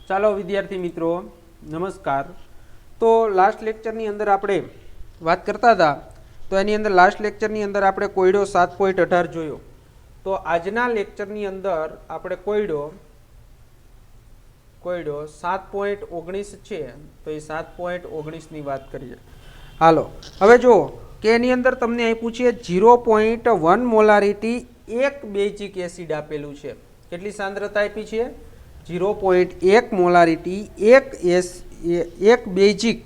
ચાલો વિદ્યાર્થી મિત્રો નમસ્કાર। તો લાસ્ટ લેક્ચરની અંદર આપણે વાત કરતા હતા, તો એની અંદર લાસ્ટ લેક્ચરની અંદર આપણે કોયડો 7.18 જોયો। તો આજના લેક્ચરની અંદર આપણે કોયડો 7.19 છે, તો એ 7.19ની વાત કરીએ। હાલો હવે જુઓ કે એની અંદર તમને આપ્યું છે 0.1 મોલારિટી એક બેઝિક એસિડ આપેલું છે। કેટલી સાંદ્રતા આપી છે? 0.1 મોલારિટી એક બેઝિક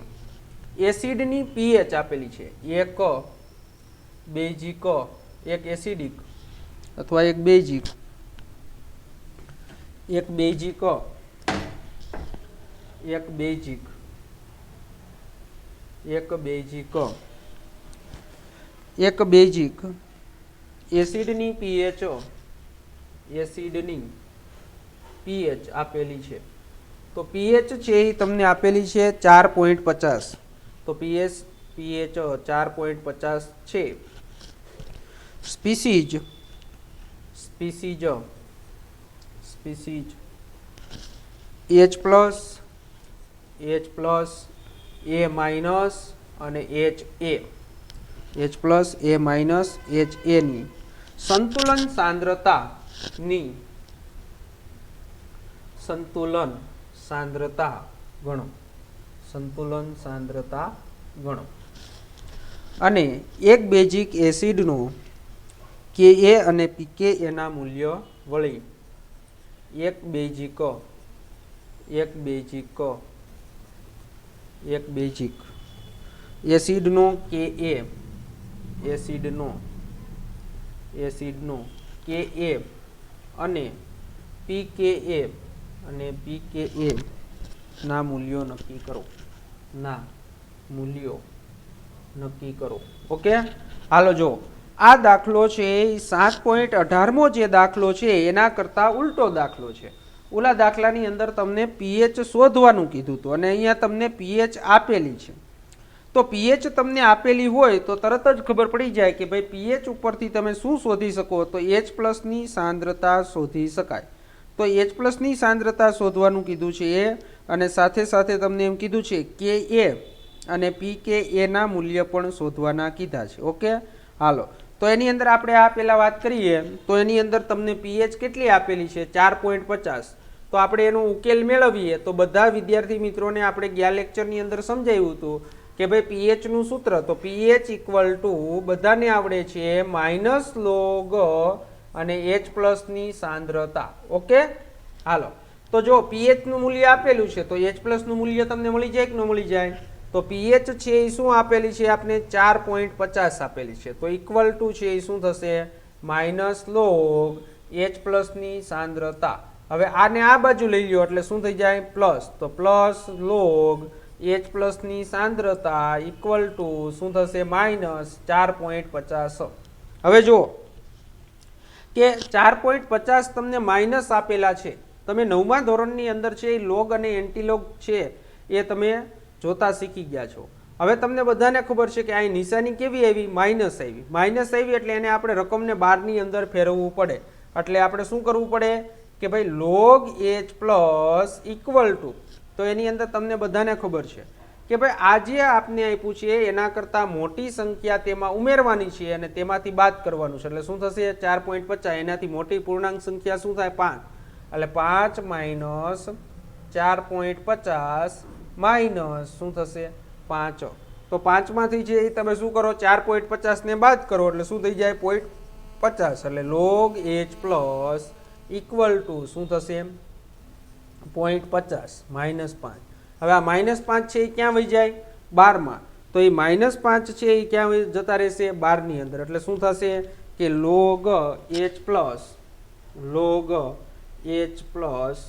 એસિડની પીએચ આપેલી છે। એક બેઝિક એક એસિડિક અથવા એક બેઝિક એસિડની પીએચ આપેલી છે। તો પીએચ છે એ તમને આપેલી છે 4.50। તો પીએચ 4.50 છે। સ્પીસીજ H પ્લસ A માઇનસ અને HA ની સંતુલન સાંદ્રતા ગણો અને એક બેઝિક એસિડનો Ka અને pKa ના મૂલ્ય વળી એક બેઝિક એસિડનો Ka અને pKa ના મૂલ્યો નક્કી કરો। ઓકે, હાલો જો આ દાખલો છે 7.18મો જે દાખલો છે એના કરતા ઉલટો દાખલો છે। ઓલા દાખલાની અંદર તમને પીએચ શોધવાનું કીધું હતું અને અહીંયા તમને પીએચ આપેલી છે। તો પીએચ તમને આપેલી હોય તો તરત જ ખબર પડી જાય કે ભાઈ પીએચ ઉપરથી તમે શું શોધી શકો, તો H પ્લસની સાંદ્રતા શોધી શકાય। તો H પ્લસની સાંદ્રતા શોધવાનું કીધું છે એ, અને સાથે સાથે તમને એમ કીધું છે કે એ અને pKa ના મૂલ્ય પણ શોધવાના કીધા છે। ઓકે, હાલો તો એની અંદર આપણે આ પહેલા વાત કરીએ તો એની અંદર તમને પીએચ કેટલી આપેલી છે? 4.50। તો આપણે એનો ઉકેલ મેળવીએ તો બધા વિદ્યાર્થી મિત્રોને આપણે ગયા લેક્ચરની અંદર સમજાવ્યું હતું કે ભાઈ પીએચ નું સૂત્ર, તો પીએચ ઇક્વલ ટુ બધાને આવડે છે -log અને H પ્લસની સાંદ્રતા। ઓકે, હાલો તો જો પીએચ નું મૂલ્ય આપેલું છે તો H પ્લસ નું મૂલ્ય તમને મળી જાય કે ન મળી જાય? તો પીએચ છે એ શું આપેલી છે? આપણે 4.50 આપેલી છે। તો ઇક્વલ ટુ છે એ શું થશે? -log H પ્લસની સાંદ્રતા। હવે આને આ બાજુ લઈ લો એટલે શું થઈ જાય? પ્લસ। તો +log H પ્લસની સાંદ્રતા ઇક્વલ ટુ શું થશે? -4.50। હવે જુઓ કે 4.50 તમને માઇનસ આપેલા છે। તમે 9મા ધોરણની અંદર છે એ લોગ અને એન્ટીલોગ છે એ તમે જોતા શીખી ગયા છો। હવે તમને બધાને ખબર છે કે આ નિશાની કેવી આવી? માઇનસ આવી એટલે એને આપણે રકમને 12ની અંદર ફેરવવું પડે। એટલે આપણે શું કરવું પડે કે ભાઈ log H plus equal to, તો એની અંદર તમને બધાને ખબર છે કે ભાઈ આ જે આપને આપ્યું છે એના કરતાં મોટી સંખ્યા તેમાં ઉમેરવાની છે અને તેમાંથી બાદ કરવાનું છે। એટલે શું થશે? 4.50 એનાથી મોટી પૂર્ણાંક સંખ્યા શું થાય? 5। એટલે 5 માઇનસ 4.50 માઇનસ શું થશે? 5। તો 5માંથી જે તમે શું કરો? 4.50 ને બાદ કરો એટલે શું થઈ જાય? 0.50। એટલે log H plus equal to શું થશે? 0.50 -5। હવે આ -5 છે એ ક્યાં વહી જાય? 12માં। તો એ -5 છે એ ક્યાં જતા રહેશે? 12ની અંદર। એટલે શું થશે કે log H plus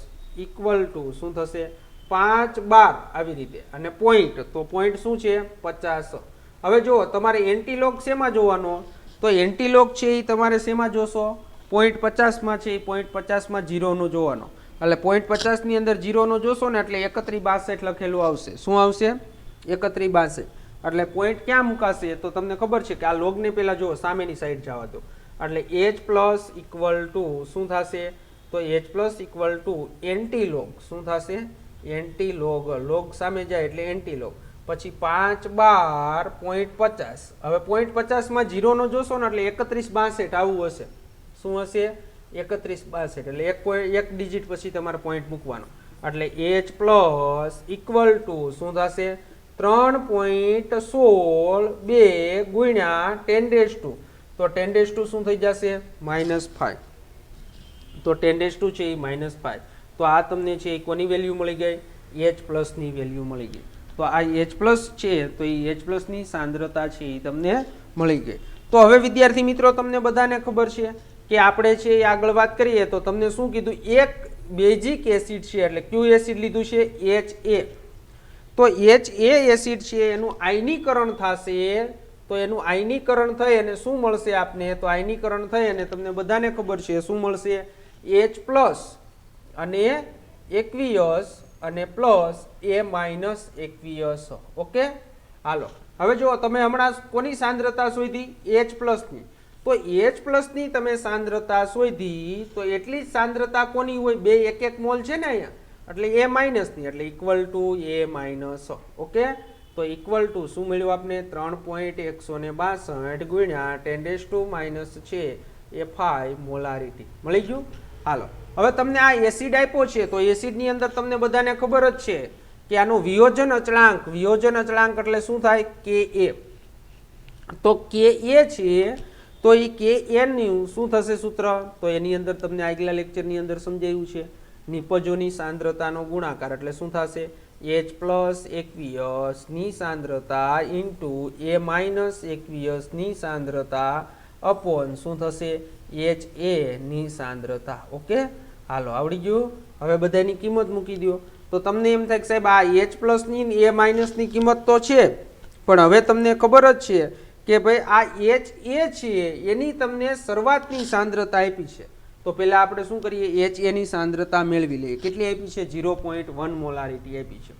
equal to શું થશે? 5 12 આવી રીતે, અને પોઈન્ટ, તો પોઈન્ટ શું છે? 50। હવે જો તમારે એન્ટીલોગ શેમાં જોવાનો? તો એન્ટીલોગ છે એ તમારે શેમાં જોશો? 0.50માં છે એ 0.50માં 0 નો જોવાનો। એટલે 0.50 ની અંદર 0 નો જોશો ને એટલે 3162 લખેલું આવશે। શું આવશે? 3162। એટલે પોઈન્ટ ક્યાં મુકાશે? તો તમને ખબર છે કે આ લોગને પહેલા જો સામેની સાઈડ જવા દો। એટલે H પ્લસ ઇક્વલ ટુ શું થશે? તો h plus equal to anti log શું થશે એન્ટી લોગ લોગ સામે જાય એટલે એન્ટી લોગ પછી 5/12.50 હવે 0.50 જીરોનો જોશો ને એટલે 3162 આવું હશે શું હશે 3162 એટલે એક ડિજિટ પછી તમારે પોઈન્ટ મૂકવાનો એટલે h પ્લસ ઇક્વલ ટુ શું થશે 3.16 2 ગુણ્યા 10 તો 10 શું થઈ જશે -5 તો 10 છે એ -5 તો આ તમને છે એ કોની વેલ્યુ મળી ગઈ h પ્લસ ની વેલ્યુ મળી ગઈ તો આ h પ્લસ છે તો એ h પ્લસ ની સાંદ્રતા છે એ તમને મળી ગઈ તો હવે વિદ્યાર્થી મિત્રો તમને બધાને ખબર છે કે આપણે છે એ આગળ વાત કરીએ તો તમને શું કીધું એક બેઝિક એસિડ છે એટલે કયું એસિડ લીધું છે HA તો HA એસિડ છે એનું આયનીકરણ થશે તો એનું આયનીકરણ થઈ અને શું મળશે આપને તો આયનીકરણ થઈ અને તમને બધાને ખબર છે શું મળશે H પ્લસ અને એકવીયસ અને પ્લસ A માઇનસ એકવીયસ ઓકે હાલો હવે જો તમે હમણાં કોની સાંદ્રતા શોધી H પ્લસ ની તો H પ્લસ ની તમે સાંદ્રતા શોધી તો એટલી જ સાંદ્રતા કોની હોય બે એક મોલ છે ને અહીંયા એટલે A માઇનસ ની એટલે equal to A minus okay તો ઇક્વલ ટુ શું મળ્યું આપને 3.162 ગુણ્યા 10⁻⁻ છે એ 5 મોલારિટી મળી ગયું હાલો હવે તમને આ એસિડ આપ્યો છે તો એસિડની અંદર તમને બધાને ખબર જ છે કે આનો વિયોજન અચળાંક એટલે શું થાય Ka તો Ka છે તો એ Ka નું શું થશે સૂત્ર તો એની અંદર તમને આગલા લેક્ચરની અંદર સમજાયું છે નિપજોની સાંદ્રતાનો ગુણાકાર એટલે શું થશે H પ્લસ એકવીયસ ની સાંદ્રતા ઇન્ટુ A માઇનસ એકવીયસ ની સાંદ્રતા અપોન શું થશે HA ની સાંદ્રતા ઓકે હાલો આવડી ગયું હવે બધાની કિંમત મૂકી દો તો તમને એમ થાય કે સાહેબ આ H પ્લસ ની A માઇનસ ની કિંમત તો છે પણ હવે તમને ખબર જ છે કે ભાઈ આ HA છે એની તમને શરૂઆતની સાંદ્રતા આપી છે તો પહેલા આપણે શું કરીએ HA ની સાંદ્રતા મેળવી લઈએ કેટલી આપી છે 0.1 મોલારિટી આપી છે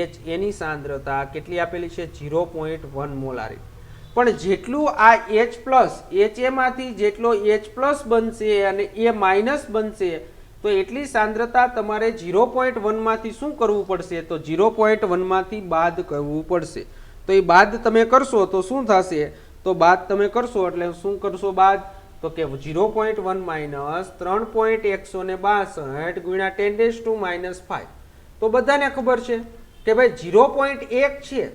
HA ની સાંદ્રતા કેટલી આપેલી છે 0.1 મોલારિટી પણ જેટલું આ H પ્લસ HA માંથી જેટલો H પ્લસ બનશે અને A માઇનસ બનશે તો એટલી સાંદ્રતા તમારે 0.1 માંથી શું કરવું પડશે તો 0.1 માંથી બાદ કરવું પડશે તો એ બાદ તમે કરશો તો શું થશે તો બાદ તમે કરશો એટલે શું કરશો બાદ તો કે 0.1 માઇનસ 3.162 ગુણ્યા 10⁻⁵ તો બધાને ખબર છે કે ભાઈ 0.1 છે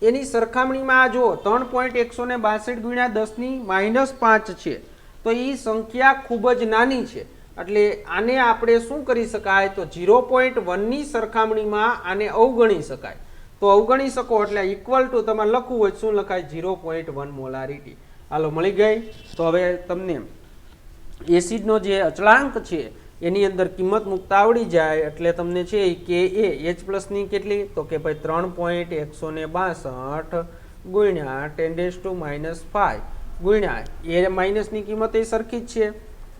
એની સરખામણીમાં જો 3.162 ગુણ્યા 10⁻⁵ છે તો એ સંખ્યા ખૂબ જ નાની છે એટલે આને આપણે શું કરી શકાય તો 0.1 ની સરખામણીમાં આને અવગણી શકાય તો અવગણી શકો એટલે ઇક્વલ ટુ તમારે લખવું હોય શું લખાય 0.1 મોલારિટી હાલો મળી ગઈ તો હવે તમને એસિડનો જે અચળાંક છે એની અંદર કિંમત મુકતા આવડી જાય એટલે તમને છે કે H પ્લસ ની કેટલી તો કે ભાઈ 3.162 ગુણ્યા 10⁻⁵ ગુણ્યા A માઇનસ ની કિંમત એ સરખી જ છે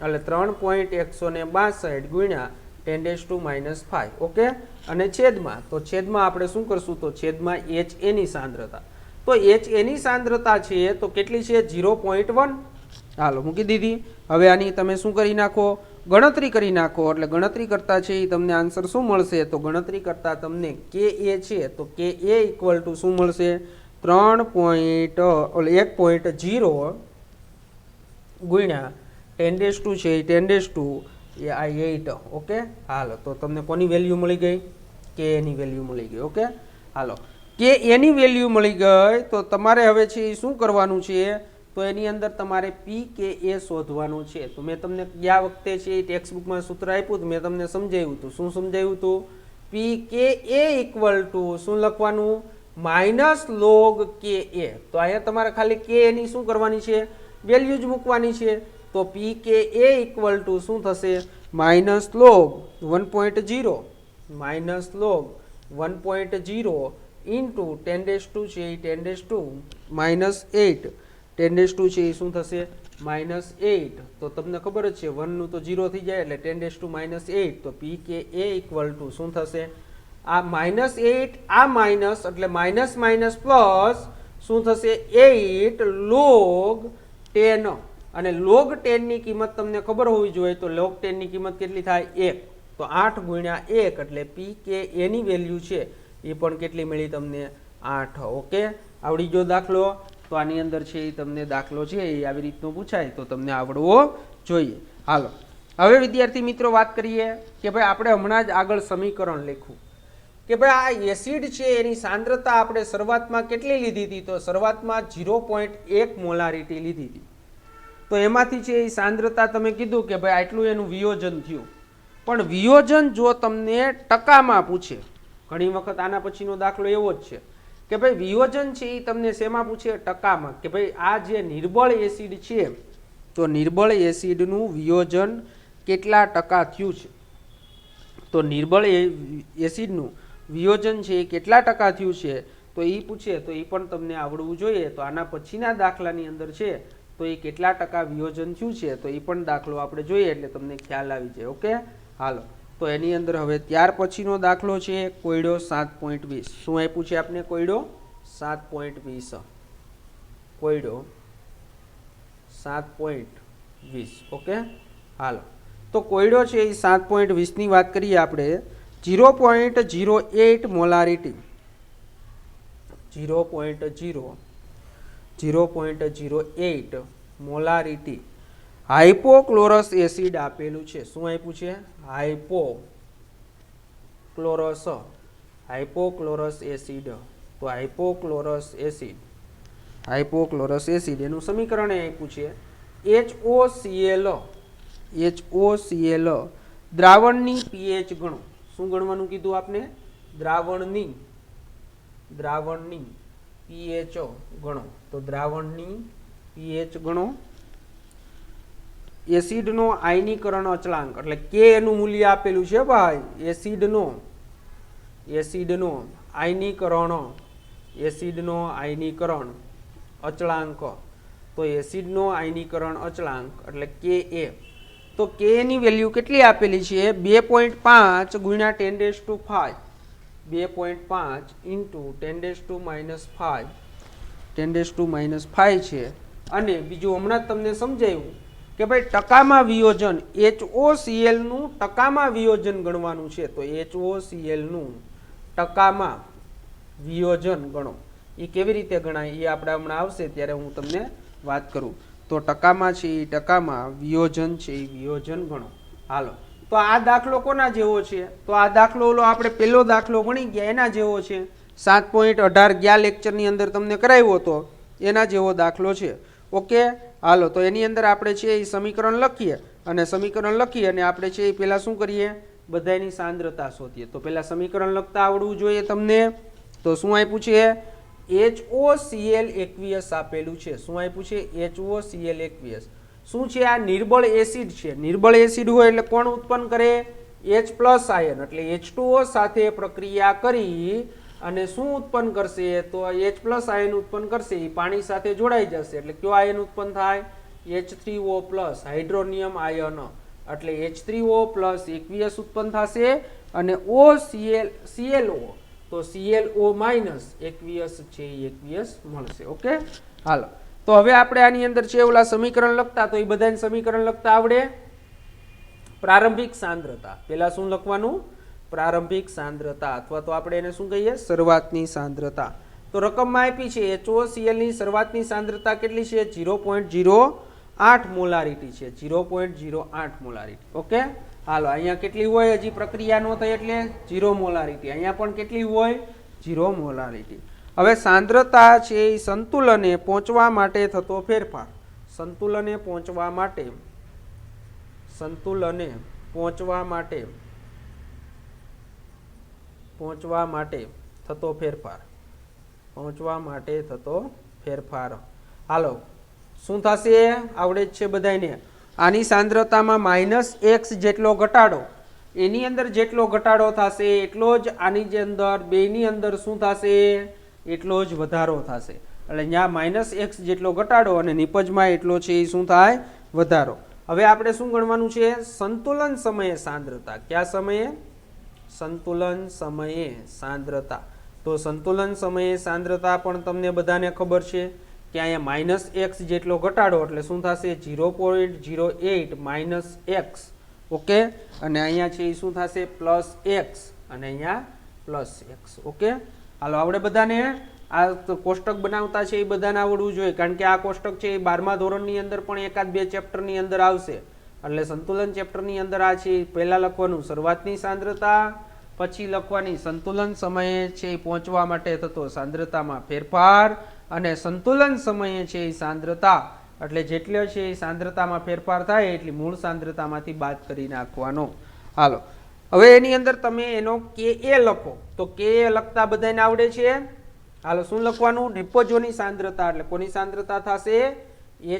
એટલે 3.162 ગુણ્યા 10⁻⁵ ઓકે અને છેદમાં તો છેદમાં આપણે શું કરશું તો છેદમાં HA ની સાંદ્રતા તો HA ની સાંદ્રતા છે તો કેટલી છે 0.1 હાલો મૂકી દીધી હવે આની તમે શું કરી નાખો ગણતરી કરી નાખો એટલે ગણતરી કરતા છે એ તમને આન્સર શું મળશે તો ગણતરી કરતા તમને Ka છે તો Ka ઇક્વલ ટુ શું મળશે 1.0 ગુણ્યા 10 છે 10 એ આ 8 ઓકે હાલો તો તમને કોની વેલ્યુ મળી ગઈ Ka ની વેલ્યુ મળી ગઈ ઓકે હાલો Ka ની વેલ્યુ મળી ગઈ તો તમારે હવે છે એ શું કરવાનું છે તો એની અંદર તમારે pKa શોધવાનું છે તો મેં તમને ગયા વખતે છે એ ટેક્સ્ટ બુકમાં સૂત્ર આપ્યું હતું મેં તમને સમજાવ્યું હતું શું સમજાવ્યું હતું pKa ઇક્વલ ટુ શું લખવાનું માઇનસ લોગ Ka તો અહીંયા તમારે ખાલી Ka ની શું કરવાની છે વેલ્યુ જ મૂકવાની છે તો pKa ઇક્વલ ટુ શું થશે minus log 1.0 minus log 1.0 into 10 છે 10⁻⁸ 10 છે એ શું થશે -8 તો તમને ખબર જ છે 1 નું તો 0 થઈ જાય એટલે 10⁻⁸ તો pKa ઇક્વલ ટુ શું થશે આ -8 આ માઇનસ એટલે માઇનસ માઇનસ પ્લસ શું થશે 8 log 10 અને log 10 ની કિંમત તમને ખબર હોવી જોઈએ તો log 10 ની કિંમત કેટલી થાય 1 તો 8 ગુણ્યા 1 એટલે pKa ની વેલ્યુ છે એ પણ કેટલી મળી તમને 8 ઓકે આવડી ગયો દાખલો તો આની અંદર છે એ તમને દાખલો છે એ આવી રીતનો પૂછાય તો તમને આવડવો જોઈએ હાલો હવે વિદ્યાર્થી મિત્રો વાત કરીએ કે ભાઈ આપણે હમણાં જ આગળ સમીકરણ લખ્યું કે ભાઈ આ એસિડ છે એની સાંદ્રતા આપણે શરૂઆતમાં કેટલી લીધી હતી તો શરૂઆતમાં 0.1 મોલારિટી લીધી હતી તો એમાંથી છે એ સાંદ્રતા તમે કીધું કે ભાઈ આટલું એનું વિયોજન થયું પણ વિયોજન જો તમને ટકામાં પૂછે ઘણી વખત આના પછીનો દાખલો એવો જ છે કે ભાઈ વિયોજન છે એ તમને શેમાં પૂછે ટકામાં કે ભાઈ આ જે નિર્બળ એસિડ છે તો નિર્બળ એસિડનું વિયોજન કેટલા ટકા થયું છે તો નિર્બળ એસિડનું વિયોજન છે એ કેટલા ટકા થયું છે તો એ પૂછે તો એ પણ તમને આવડવું જોઈએ તો આના પછીના દાખલાની અંદર છે તો એ કેટલા ટકા વિયોજન થયું છે તો એ પણ દાખલો આપણે જોઈએ એટલે તમને ખ્યાલ આવી જાય ઓકે હાલો તો એની અંદર હવે ત્યાર પછીનો દાખલો છે કોયડો 7.20 શું આપ્યું છે આપણે કોયડો 7.20 કોયડો 7.20 ઓકે હાલો તો કોયડો છે એ 7.20 ની વાત કરીએ આપણે 0.08 મોલારિટી 0.08 મોલારિટી હાઇપોક્લોરસ એસિડ આપેલું છે શું આપ્યું છે હાઇપોક્લોરસ એસિડ તો હાઇપોક્લોરસ એસિડ એનું સમીકરણ આપ્યું છે HOCl દ્રાવણની pH ગણો શું ગણવાનું કીધું આપને દ્રાવણની pH ગણો તો દ્રાવણની pH ગણો એસિડનો આયનીકરણ અચળાંક એટલે K એનું મૂલ્ય આપેલું છે ભાઈ એસિડનો આયનીકરણ અચળાંક તો એસિડનો આયનીકરણ અચળાંક એટલે Ka તો K ની વેલ્યુ કેટલી આપેલી છે 2.5 ગુણ્યા 10⁵ 2.5 ઇન્ટુ 10⁻⁵ છે અને બીજું હમણાં તમને સમજાયું કે ભાઈ ટકામાં વિયોજન HOCl નું ટકામાં વિયોજન ગણવાનું છે તો HOCl નું ટકામાં વિયોજન ગણો એ કેવી રીતે ગણાય એ આપણે હમણાં આવશે ત્યારે હું તમને વાત કરું તો ટકામાં છે એ ટકામાં વિયોજન છે એ વિયોજન ગણો હાલો તો આ દાખલો કોના જેવો છે તો આ દાખલો ઓલો આપણે પહેલો દાખલો ભણી ગયા એના જેવો છે 7.18 ગયા લેક્ચરની અંદર તમને કરાવ્યો હતો એના જેવો દાખલો છે ઓકે હાલો તો એની અંદર આપણે છે એ સમીકરણ લખીએ અને સમીકરણ લખી અને આપણે છે એ પહેલાં શું કરીએ બધાની સાંદ્રતા શોધીએ તો પહેલાં સમીકરણ લખતા આવડવું જોઈએ તમને તો શું આપ્યું છે HOCl aqueous આપેલું છે શું આપ્યું છે HOCl aqueous શું છે આ નિર્બળ એસિડ છે નિર્બળ એસિડ હોય એટલે કોણ ઉત્પન્ન કરે H+ આયન એટલે H2O સાથે પ્રક્રિયા કરી અને શું ઉત્પન્ન કરશે તો H+ આયન ઉત્પન્ન કરશે એ પાણી સાથે જોડાઈ જશે એટલે કયો આયન ઉત્પન્ન થાય H3O+ હાઇડ્રોનિયમ આયન એટલે H3O+ aqueous ઉત્પન્ન થશે અને ClO તો ClO- aqueous છે aqueous મળશે ઓકે હાલો તો હવે આપણે આની અંદર છે ઓલા સમીકરણ લખતા તો એ બધાને સમીકરણ લખતા આવડે પ્રારંભિક સાંદ્રતા પહેલા શું લખવાનું પ્રારંભિક સાંદ્રતા અથવા તો આપણે એને શું કહીએ શરૂઆતની સાંદ્રતા તો રકમમાં આપી છે HOCl ની શરૂઆતની સાંદ્રતા કેટલી છે 0.08 મોલારિટી છે 0.08 મોલારિટી ઓકે હાલો અહીંયા કેટલી હોય હજી પ્રક્રિયા ન થઈ એટલે 0 મોલારિટી અહીંયા પણ કેટલી હોય 0 મોલારિટી હવે સાંદ્રતા છે એ સંતુલને પહોંચવા માટે થતો ફેરફાર સંતુલને પહોંચવા માટે થતો ફેરફાર હાલો શું થશે આવડે જ છે બધાને આની સાંદ્રતામાં -x જેટલો ઘટાડો એની અંદર જેટલો ઘટાડો થશે એટલો જ આની જે અંદર બેની અંદર શું થશે એટલો જ વધારો થશે એટલે અહીંયા -x જેટલો ઘટાડો અને નિપજમાં એટલો છે એ શું થાય વધારો હવે આપણે શું ગણવાનું છે સંતુલન સમયે સાંદ્રતા કયા સમયે સંતુલન સમયે સાંદ્રતા તો સંતુલન સમયે સાંદ્રતા પણ તમને બધાને ખબર છે કે અહીંયા માઇનસ એક્સ જેટલો ઘટાડો એટલે શું થશે 0.08 માઇનસ એક્સ. ઓકે, અને અહીંયા છે એ શું થશે પ્લસ એક્સ અને અહીંયા પ્લસ એક્સ. ઓકે, હાલો આપણે બધાને આ કોષ્ટક બનાવતા છે એ બધાને આવડવું જોઈએ, કારણ કે આ કોષ્ટક છે એ 12મા ધોરણની અંદર પણ એકાદ બે ચેપ્ટરની અંદર આવશે. એટલે સંતુલન ચેપ્ટરની અંદર આ છે પહેલા લખવાનું શરૂઆતની સાંદ્રતા, પછી લખવાની સંતુલન સમયે છે એ પહોંચવા માટે થતો સાંદ્રતામાં ફેરફાર, અને સંતુલન સમયે છે એ સાંદ્રતા એટલે જેટલો છે એ સાંદ્રતામાં ફેરફાર થાય એટલી મૂળ સાંદ્રતામાંથી બાદ કરી નાખવાનો. હાલો, હવે એની અંદર તમે એનો કે એ લખો. તો કે એ લખતા બધાને આવડે છે? હાલો, શું લખવાનું? ડિપોઝોની સાંદ્રતા એટલે કોની સાંદ્રતા થશે?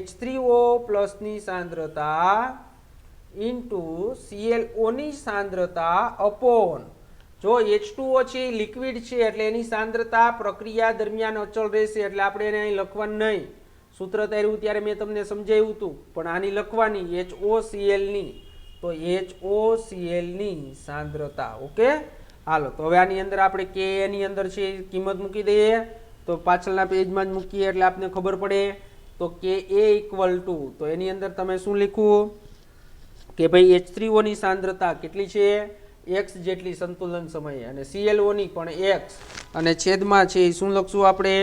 H3O પ્લસની સાંદ્રતા ઇન્ટુ ClO ની સાંદ્રતા અપોન, જો H2O છે એ લિક્વિડ છે એટલે એની સાંદ્રતા પ્રક્રિયા દરમિયાન અચળ રહેશે, એટલે આપણે એને અહીં લખવાનું નહીં. સૂત્ર તાર્યું ત્યારે મેં તમને સમજાવ્યું હતું, પણ આની લખવાની HOCl ની. તો HOCl ની સાંદ્રતા. ઓકે, હાલો, તો હવે આની અંદર આપણે કે એની અંદર છે કિંમત મૂકી દઈએ. તો પાછળના પેજમાં જ મૂકીએ એટલે આપને ખબર પડે. તો કે એ ઇક્વલ ટુ, તો એની અંદર તમે શું લખવું કે ભાઈ H3O ની સાંદ્રતા કેટલી છે? x જેટલી સંતુલન સમયે, અને ClO ની પણ x, અને છેદમાં છે શું લખશું આપણે?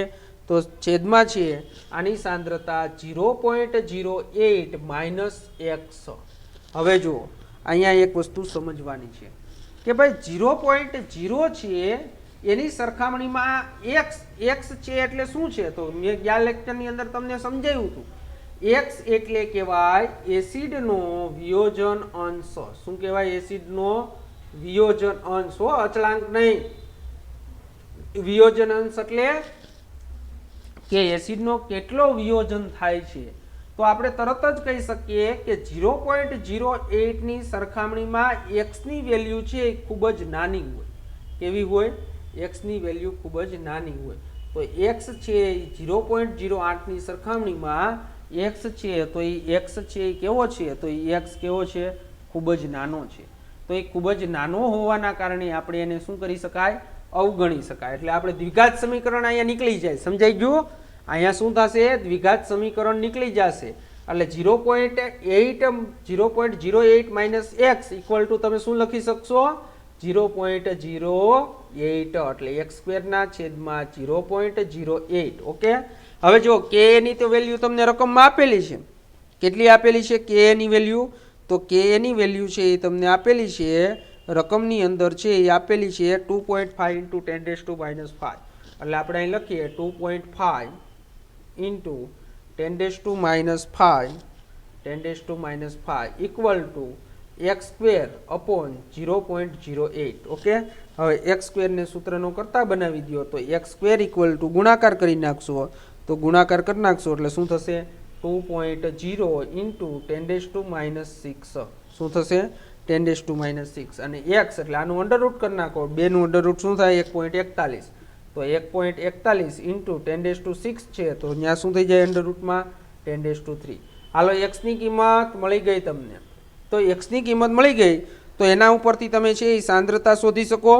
તો છેદમાં છે આની સાંદ્રતા 0.08 માઇનસ x. હવે જુઓ, અહીંયા એક વસ્તુ સમજવાની છે કે ભાઈ 0.0 છે એની સરખામણીમાં x છે એટલે શું છે? તો મેં ગયા લેક્ચરની અંદર તમને સમજાવ્યું હતું. x એટલે કહેવાય એસિડનો વિયોજન અંશ. શું કહેવાય? એસિડનો વિયોજન અંશ, અચળાંક નહીં. વિયોજન અંશ એટલે કે એસિડનો કેટલો વિયોજન થાય છે. તો આપણે તરત જ કહી શકીએ કે 0.08 ની સરખામણીમાં x ની વેલ્યુ છે એ ખૂબ જ નાની હોય. કેવી હોય? x ની વેલ્યુ ખૂબ જ નાની હોય. તો x છે 0.08 ની સરખામણીમાં x છે, તો એ x છે એ કેવો છે? તો એ x કેવો છે? ખૂબ જ નાનો છે. તો એ ખૂબ જ નાનો હોવાના કારણે આપણે એને શું કરી શકાય? અવગણી શકાય. એટલે આપણે દ્વિઘાત સમીકરણ અહીંયા નીકળી જાય. સમજાઈ ગયું? અહીંયા શું થશે? દ્વિઘાત સમીકરણ નીકળી જશે. એટલે 0.08 માઇનસ એક્સ ઇક્વલ ટુ તમે શું લખી શકશો? 0.08 એટલે x સ્ક્વેરના છેદમાં 0.08. ઓકે, હવે જો કે ની તો વેલ્યુ તમને રકમમાં આપેલી છે. કેટલી આપેલી છે કે ની વેલ્યુ? તો કે ની વેલ્યુ છે એ તમને આપેલી છે રકમની અંદર છે એ આપેલી છે 2.5 ઇન્ટુ 10⁻⁵. એટલે આપણે અહીં લખીએ 2.5 into 10⁻⁵ equal to x square upon 0.08. Okay, હવે x સ્ક્વેરને સૂત્રનો કરતા બનાવી દો. તો x સ્ક્વેર ઇક્વલ ટુ ગુણાકાર કરી નાખશો. તો ગુણાકાર કરી નાખશો એટલે શું થશે? 2.0 ઇન્ટુ 10⁻⁶. શું થશે? 10⁻⁶. અને x એટલે આનું અંડરરૂટ કરી નાખો. 2 નું અંડરરૂટ શું થાય? 1.41. તો 1.41 ઇન્ટુ 10⁻⁶ છે, તો ત્યાં શું થઈ જાય અંડરરૂટમાં? 10⁻3. હાલો, x ની કિંમત મળી ગઈ તમને. તો x ની કિંમત મળી ગઈ તો એના ઉપરથી તમે છે એ સાંદ્રતા શોધી શકો.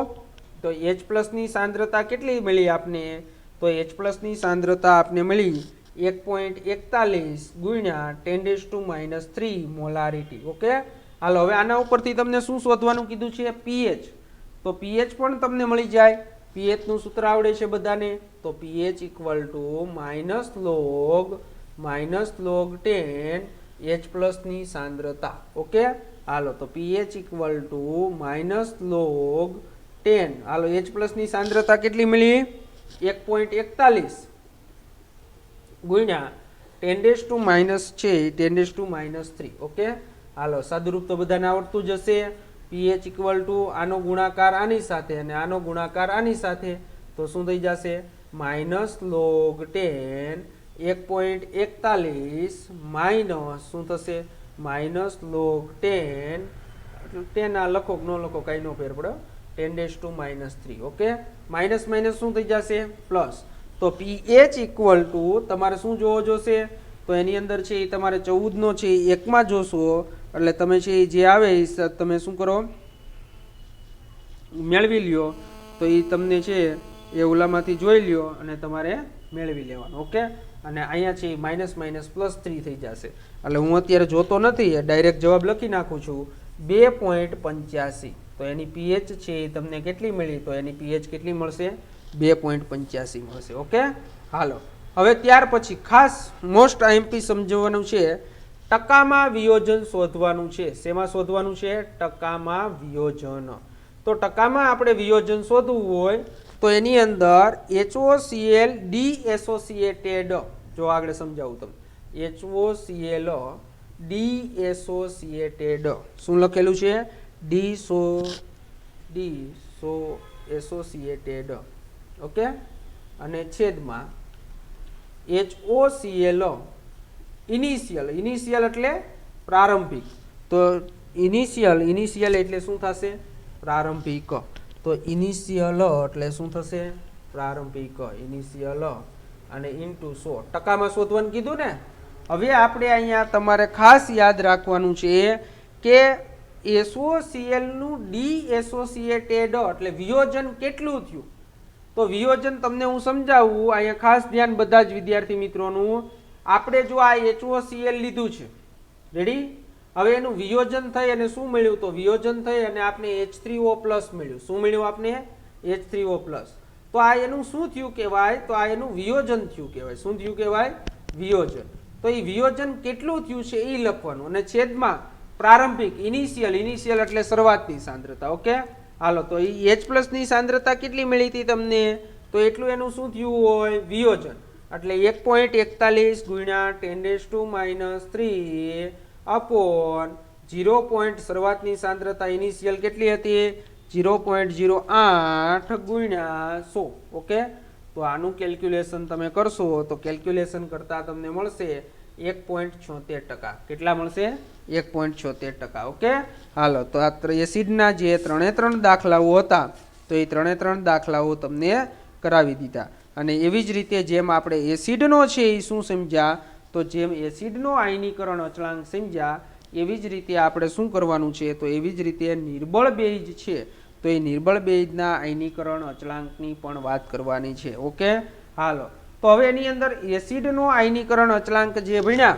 તો H પ્લસ ની સાંદ્રતા કેટલી મળી આપને? તો H પ્લસ ની સાંદ્રતા આપને મળી 1.41 ગુણ્યા 10⁻³ મોલારિટી. ઓકે, હાલો, હવે આના ઉપરથી તમને શું શોધવાનું કીધું છે? pH. તો pH પણ તમને મળી જાય. pH નું સૂત્ર આવડે છે બધાને. તો pH equal to -log 10 H plus ની સાંદ્રતા. ઓકે, હાલો, તો pH equal to -log 10. Hello, H plus ની સાંદ્રતા કેટલી મળી? 1.41 ગુણ્યા 10⁻³ ઓકે, હાલો, સાદુરૂપ તો બધાને આવડતું જ હશે. pH ઇક્વલ ટુ આનો ગુણાકાર આની સાથે અને આનો ગુણાકાર આની સાથે, તો શું થઈ જશે? -log 10 1.41 માઇનસ શું થશે? -log 10 10 આ લખો કે ન લખો કાંઈ નો ફેર પડે. 10⁻³ ઓકે, માઇનસ માઇનસ શું થઈ જશે? પ્લસ. તો pH ઇક્વલ ટુ તમારે શું જોવો જોશે? તો એની અંદર છે એ તમારે 14 નો છે એ 1 માં જોશો. એટલે તમે છે એ જે આવે એ તમે શું કરો? મેળવી લ્યો. તો એ તમને છે એ ઓલામાંથી જોઈ લ્યો અને તમારે મેળવી લેવાનું. ઓકે, અને અહીંયા છે માઇનસ માઇનસ +3 થઈ જશે. એટલે હું અત્યારે જોતો નથી, ડાયરેક્ટ જવાબ લખી નાખું છું 2.85. તો એની પીએચ છે એ તમને કેટલી મળી? તો એની પીએચ કેટલી મળશે? 2.85 મળશે. ઓકે, હાલો હવે ત્યાર પછી ખાસ મોસ્ટ આઈએમપી સમજવાનું છે, ટકામાં વિયોજન શોધવાનું છે. શેમાં શોધવાનું છે? ટકામાં વિયોજન. તો ટકામાં આપણે વિયોજન શોધવું હોય તો એની અંદર HOCl ડીએસોસિએટેડ, જો આગળ સમજાવું તમને, HOCl ડીએસોસિએટેડ શું લખેલું છે? એસોસિએટેડ. ઓકે, અને છેદમાં HOCl ઇનિશિયલ. ઇનિશિયલ એટલે પ્રારંભિક. તો ઇનિશિયલ એટલે શું થશે? પ્રારંભિક. તો ઇનિશિયલ એટલે શું થશે? પ્રારંભિક. ઇનિશિયલ અને ઇન્ટુ 100. ટકામાં શોધવાનું કીધું ને. હવે આપણે અહીંયા તમારે ખાસ યાદ રાખવાનું છે કે HOCl નું ડીએસોસિએટેડ એટલે વિયોજન કેટલું થયું. તો વિયોજન તમને હું સમજાવું, અહીંયા ખાસ ધ્યાન બધા જ વિદ્યાર્થી મિત્રોનું. આપણે જો આ HOCl લીધું છે, રેડી, હવે એનું વિયોજન થઈ અને શું મળ્યું? તો વિયોજન થઈ અને આપણે H3O+ મળ્યું. શું મળ્યું આપને? H3O+. તો આ એનું શું થયું કહેવાય? તો આ એનું વિયોજન થયું કહેવાય. શું થયું કહેવાય? વિયોજન. તો એ વિયોજન કેટલું થયું છે એ લખવાનું, અને છેદમાં પ્રારંભિક ઇનિશિયલ એટલે શરૂઆતની સાંદ્રતા. ઓકે, હાલો તો એ H+ ની સાંદ્રતા કેટલી મળી હતી તમને? તો એટલું એનું શું થયું હોય? વિયોજન. એટલે 1.41 ગુણ્યા 10⁻³ અપોન 0. શરૂઆતની સાંદ્રતા ઇનિશિયલ કેટલી હતી? 0.08 ગુણ્યા 100. ઓકે, તો આનું કેલ્ક્યુલેશન તમે કરશો તો કેલ્ક્યુલેશન કરતા તમને મળશે 1.76%. કેટલા મળશે? 1.76%. ઓકે, હાલો તો આ એસિડના જે 3 દાખલાઓ હતા તો એ 3 દાખલાઓ તમને કરાવી દીધા. અને એવી જ રીતે જેમ આપણે એસિડનો છે એ શું સમજ્યા, તો જેમ એસિડનો આયનીકરણ અચળાંક સમજ્યા એવી જ રીતે આપણે શું કરવાનું છે, તો એવી જ રીતે નિર્બળ બેઝ છે તો એ નિર્બળ બેઝના આયનીકરણ અચળાંકની પણ વાત કરવાની છે. ઓકે, હાલો તો હવે એની અંદર એસિડનો આયનીકરણ અચળાંક જે ભણ્યા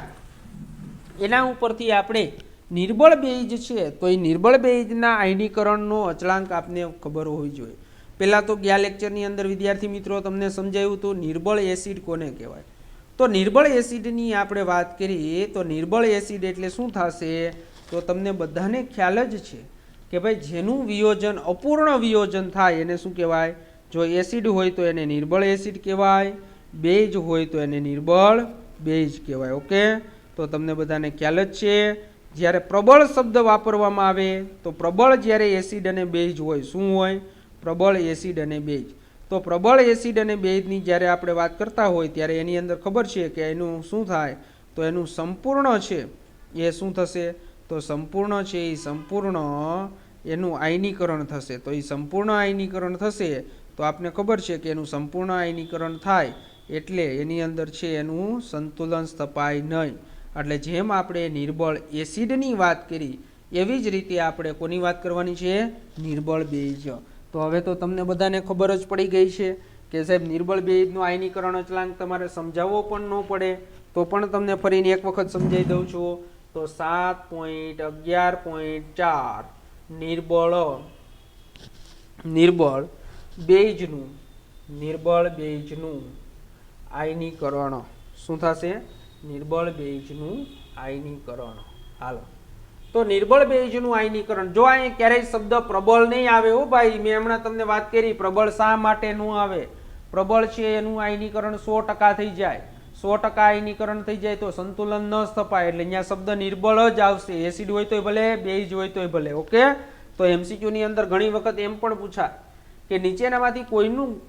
એના ઉપરથી આપણે નિર્બળ બેઝ છે તો એ નિર્બળ બેઝના આયનીકરણનો અચળાંક આપને ખબર હોવી જોઈએ. પહેલાં તો ગયા લેક્ચરની અંદર વિદ્યાર્થી મિત્રો તમને સમજાવ્યું હતું નિર્બળ એસિડ કોને કહેવાય. તો નિર્બળ એસિડની આપણે વાત કરીએ તો નિર્બળ એસિડ એટલે શું થશે? તો તમને બધાને ખ્યાલ જ છે કે ભાઈ જેનું વિયોજન અપૂર્ણ વિયોજન થાય એને શું કહેવાય? જો એસિડ હોય તો એને નિર્બળ એસિડ કહેવાય, બેઝ હોય તો એને નિર્બળ બેઝ કહેવાય. ઓકે, તો તમને બધાને ખ્યાલ જ છે. જ્યારે પ્રબળ શબ્દ વાપરવામાં આવે તો પ્રબળ જ્યારે એસિડ અને બેઝ હોય, શું હોય? પ્રબળ એસિડ અને બેઝ. તો પ્રબળ એસિડ અને બેઝની જ્યારે આપણે વાત કરતા હોય ત્યારે એની અંદર ખબર છે કે એનું શું થાય? તો એનું સંપૂર્ણ છે એ શું થશે? તો સંપૂર્ણ છે એ સંપૂર્ણ એનું આયનીકરણ થશે. તો એ સંપૂર્ણ આયનીકરણ થશે તો આપને ખબર છે કે એનું સંપૂર્ણ આયનીકરણ થાય એટલે એની અંદર છે એનું સંતુલન સ્થપાય નહીં. એટલે જેમ આપણે નિર્બળ એસિડની વાત કરી એવી જ રીતે આપણે કોની વાત કરવાની છે? નિર્બળ બેઝ. તો હવે તો તમને બધાને ખબર જ પડી ગઈ છે કે સાહેબ નિર્બળ બેઝનો આયનીકરણ અચળાંક તમારે સમજાવવો પણ ન પડે તો પણ તમને ફરીને એક વખત સમજાવી દઉં છું. તો 7.11.4 નિર્બળ બેઝનું આયનીકરણ શું થશે? નિર્બળ બેઝનું આયનીકરણ. હાલો તો નિર્બળ બેઝનું આયનીકરણ, જો અહીં ક્યારેય શબ્દ પ્રબળ નહીં આવે હો ભાઈ, મેં હમણાં તમને વાત કરી પ્રબળ શા માટે ન આવે. પ્રબળ છે એનું આયનીકરણ 100% થઈ જાય, 100% આયનીકરણ થઈ જાય તો સંતુલન ન સ્થપાય એટલે અહીંયા શબ્દ નિર્બળ જ આવશે. એસિડ હોય તોય ભલે, બેઝ હોય તોય ભલે. ઓકે, તો MCQ ની અંદર ઘણી વખત એમ પણ પૂછાય કે નીચેનામાંથી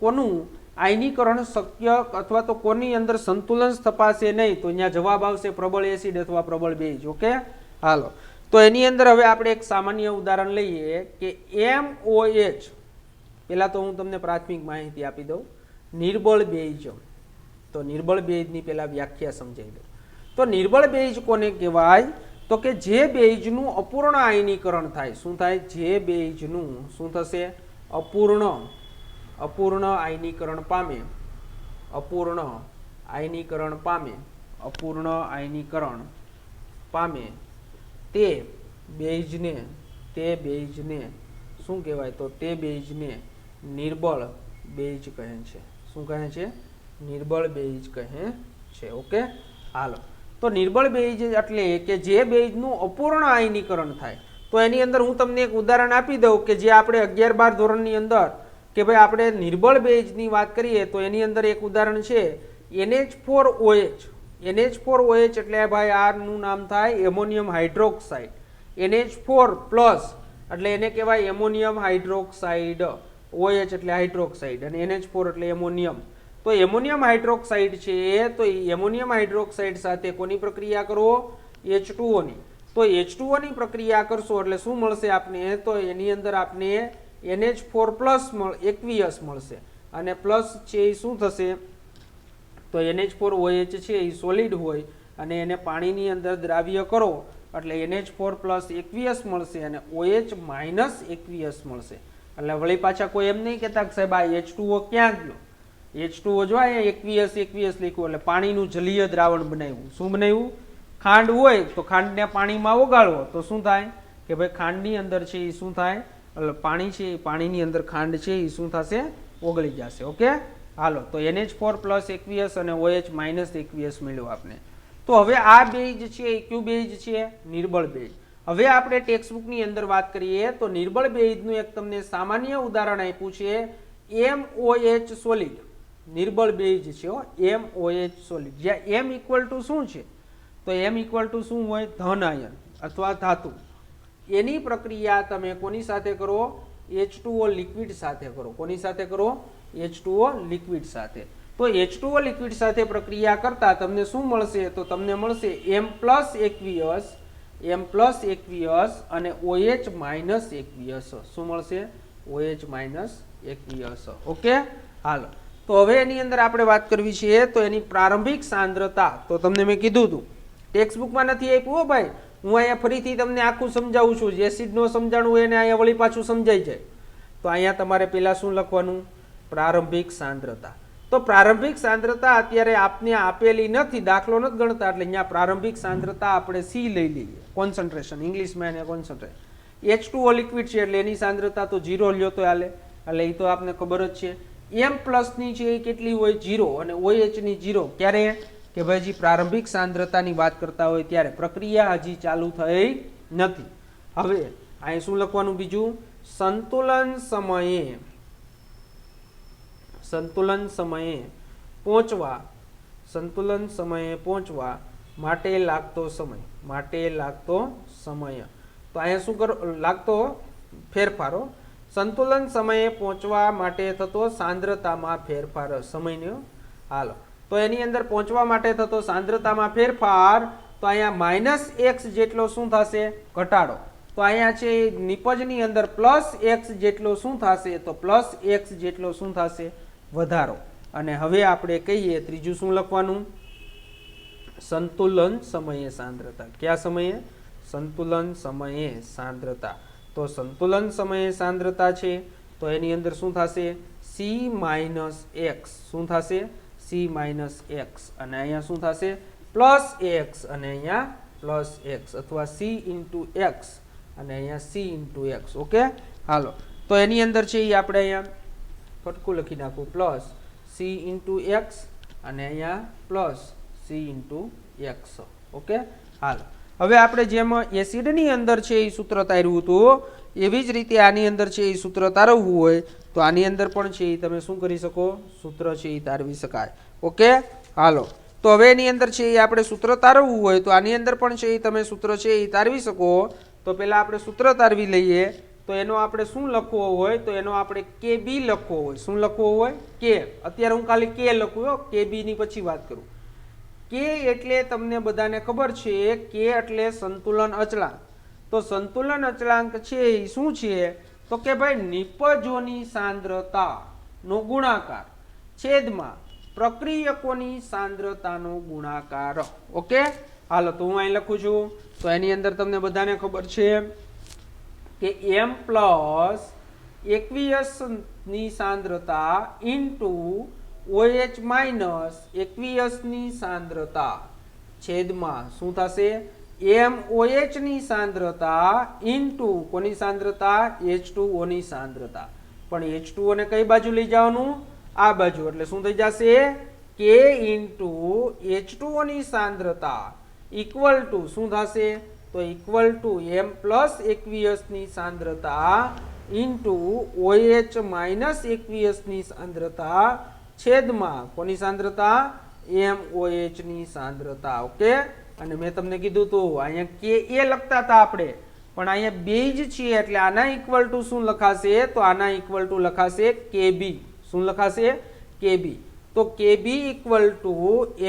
કોનું આયનીકરણ શક્ય અથવા તો કોની અંદર સંતુલન સ્થપાશે નહીં, તો અહીંયા જવાબ આવશે પ્રબળ એસિડ અથવા પ્રબળ બેઝ. ઓકે, હાલો તો એની અંદર હવે આપણે એક સામાન્ય ઉદાહરણ લઈએ કે MOH. પહેલા તો હું તમને પ્રાથમિક માહિતી આપી દઉં. નિર્બળ બેઝ, તો નિર્બળ બેઝની પહેલા વ્યાખ્યા સમજાવી દઉં. તો નિર્બળ બેઝ કોને કહેવાય? તો કે જે બેઝનું અપૂર્ણ આયનીકરણ થાય. શું થાય? જે બેઝનું શું થશે? અપૂર્ણ આયનીકરણ પામે. અપૂર્ણ આયનીકરણ પામે, અપૂર્ણ આયનીકરણ પામે તે બેઝને શું કહેવાય? તો તે બેઝને નિર્બળ બેઝ કહે છે. શું કહે છે? નિર્બળ બેઝ કહે છે. ઓકે, હાલો. તો નિર્બળ બેઝ એટલે કે જે બેઝનું અપૂર્ણ આયનીકરણ થાય. તો એની અંદર હું તમને એક ઉદાહરણ આપી દઉં કે જે આપણે 11-12 ધોરણની અંદર કે ભાઈ આપણે નિર્બળ બેઝની વાત કરીએ તો એની અંદર એક ઉદાહરણ છે NH4OH. NH4OH એટલે ભાઈ આનું નામ થાય એમોનિયમ હાઇડ્રોક્સાઇડ. NH4 પ્લસ એટલે એને કહેવાય એમોનિયમ હાઇડ્રોક્સાઇડ. OH એટલે હાઇડ્રોક્સાઇડ અને NH4 એટલે એમોનિયમ. તો એમોનિયમ હાઇડ્રોક્સાઇડ છે તો એમોનિયમ હાઇડ્રોક્સાઇડ સાથે કોની પ્રક્રિયા કરો? H2O ની. તો H2O ની પ્રક્રિયા કરશો એટલે શું મળશે આપને? તો એની અંદર આપને NH4 પ્લસ aqueous મળશે અને પ્લસ છે એ શું થશે? તો NH4OH છે એ સોલિડ હોય અને એને પાણીની અંદર દ્રાવ્ય કરો એટલે NH4 પ્લસ aqueous મળશે અને OH માઇનસ aqueous મળશે. એટલે વળી પાછા કોઈ એમ નહીં કહેતા કે સાહેબ આ H2O ક્યાં ગયો? H2O જો અહીંયા aqueous લખ્યું એટલે પાણીનું જલીય દ્રાવણ બનાવ્યું. શું બનાવ્યું? ખાંડ હોય તો ખાંડને પાણીમાં ઓગાળો તો શું થાય કે ભાઈ ખાંડની અંદર છે એ શું થાય? એટલે પાણી છે એ પાણીની અંદર ખાંડ છે એ શું થશે? ઓગળી જશે. ઓકે, હાલો. તો NH4 પ્લસ aqueous અને OH માઇનસ aqueous મળ્યું આપને. તો હવે આ બેઝ છે એ કયું બેઝ છે? નિર્બળ બેઝ. હવે આપણે ટેક્સ્ટબુકની અંદર વાત કરીએ તો નિર્બળ બેઝનું એક તમને સામાન્ય ઉદાહરણ આપ્યું છે MOH સોલિડ. નિર્બળ બેઝ છે MOH સોલિડ. જ્યાં M ઇક્વલ ટુ શું છે? તો M ઇક્વલ ટુ શું હોય? ધન આયન અથવા ધાતુ. એની પ્રક્રિયા તમે કોની સાથે કરો? H2O લિક્વિડ સાથે કરો. કોની સાથે કરો? H2O લિક્વિડ સાથે. તો H2O લિક્વિડ સાથે પ્રક્રિયા કરતા તમને શું મળશે? તો તમને મળશે M પ્લસ aqueous અને OH માઇનસ aqueous. શું મળશે? OH minus aqueous. ઓકે, હાલો. તો હવે એની અંદર આપણે વાત કરવી છે તો એની પ્રારંભિક સાંદ્રતા. તો તમને મેં કીધું હતું ટેક્સ્ટબુકમાં નથી આપ્યું હો ભાઈ, હું અહીંયા ફરીથી તમને આખું સમજાવું છું. એસિડ નો સમજાણું એને અહીંયા વળી પાછું સમજાઈ જાય. તો અહીંયા તમારે પેલા શું લખવાનું? પ્રારંભિક સાંદ્રતા. તો પ્રારંભિક સાંદ્રતા અત્યારે આપને આપેલી નથી, દાખલો નથી ગણતા એટલે અહીંયા પ્રારંભિક સાંદ્રતા આપણે C લઈ લઈએ. કોન્સન્ટ્રેશન ઇંગ્લિશમાં એને કોન્સન્ટ્રેટ. H2O લિક્વિડ છે એટલે એની સાંદ્રતા તો 0 લ્યો તો હાલે, એટલે એ તો આપને ખબર જ છે. M પ્લસ ની છે એ કેટલી હોય? 0 અને OH ની 0. ક્યારે? કે ભાઈ હજી પ્રારંભિક સાંદ્રતાની વાત કરતા હોય ત્યારે, પ્રક્રિયા હજી ચાલુ થઈ નથી. હવે અહીં શું લખવાનું બીજું? સંતુલન સમયે પહોંચવા માટે લાગતો સમય. તો અહીંયા શું કરો? લાગતો ફેરફારો. સંતુલન સમયે પહોંચવા માટે થતો સાંદ્રતામાં ફેરફાર. સમયનો હાલો. તો એની અંદર પહોંચવા માટે થતો સાંદ્રતામાં ફેરફાર. તો અહીંયા -x જેટલો શું થશે? ઘટાડો. તો અહીંયા છે નિપજની અંદર +x જેટલો શું થશે? તો +x જેટલો શું થશે? વધારો. અને હવે આપણે કહીએ ત્રીજું શું લખવાનું? સંતુલન સમયે સાંદ્રતા. કયા સમયે? સંતુલન સમયે સાંદ્રતા. તો સંતુલન સમયે સાંદ્રતા છે તો એની અંદર શું થશે? C minus x. શું થશે? C minus x. અને અહીંયા શું થશે? +x અને અહીંયા +x અથવા C ઇન્ટુ x અને અહીંયા C ઇન્ટુ x. ઓકે, હાલો. તો એની અંદર છે એ આપણે અહીંયા ફટકું લખી નાખું +C ઇન્ટુ x અને અહીંયા +C ઇન્ટુ x. ઓકે, હાલો. હવે આપણે જેમ એસિડની અંદર છે એ સૂત્ર તાર્યું હતું એવી જ રીતે આની અંદર છે એ સૂત્ર તારવવું હોય તો આની અંદર પણ છે એ તમે શું કરી શકો? સૂત્ર છે એ તારવી શકાય. ઓકે, હાલો. તો હવે એની અંદર છે એ આપણે સૂત્ર તારવવું હોય તો આની અંદર પણ છે એ તમે સૂત્ર છે એ તારવી શકો. તો પહેલા આપણે સૂત્ર તારવી લઈએ. તો એનો આપણે શું લખવો હોય? તો એનો આપણે KB લખવો હોય. શું લખવો હોય? K. અત્યારે હું ખાલી K લખું, KB ની પછી વાત કરું. K એટલે તમને બધાને ખબર છે K એટલે સંતુલન અચળાંક. તો સંતુલન અચળાંક છે એ શું છે? તો કે ભાઈ નિપજોની સાંદ્રતા નો ગુણાકાર છેદમાં પ્રક્રિયકોની સાંદ્રતાનો ગુણાકાર. ઓકે, હાલો. તો હું અહીં લખું છું. તો એની અંદર તમને બધાને ખબર છે કે M પ્લસ aqueous ની સાંદ્રતા ઇન્ટુ OH માઇનસ એકવીસની સાંદ્રતા છેદમાં શું થશે MOH ની સાંદ્રતા ઇન્ટુ કોની સાંદ્રતા H2O ની સાંદ્રતા પણ H2O ને કઈ બાજુ લઈ જવાનું આ બાજુ એટલે શું થઈ જશે K ઇન્ટુ H2O ની સાંદ્રતા ઇક્વલ ટુ શું થશે તો ઇક્વલ ટુ M પ્લસ એકવીસની સાંદ્રતા ઇન્ટુ OH માઇનસ એકવીસની સાંદ્રતા છેદમાં કોની સાંદ્રતા MOH ની સાંદ્રતા ઓકે અને મેં તમને કીધું તું અહીંયા Ka લખતા હતા આપણે પણ અહીંયા બે જ છે એટલે આના ઇક્વલ ટુ શું લખાશે તો આના ઇક્વલ ટુ લખાશે Kb શું લખાશે Kb તો Kb equal to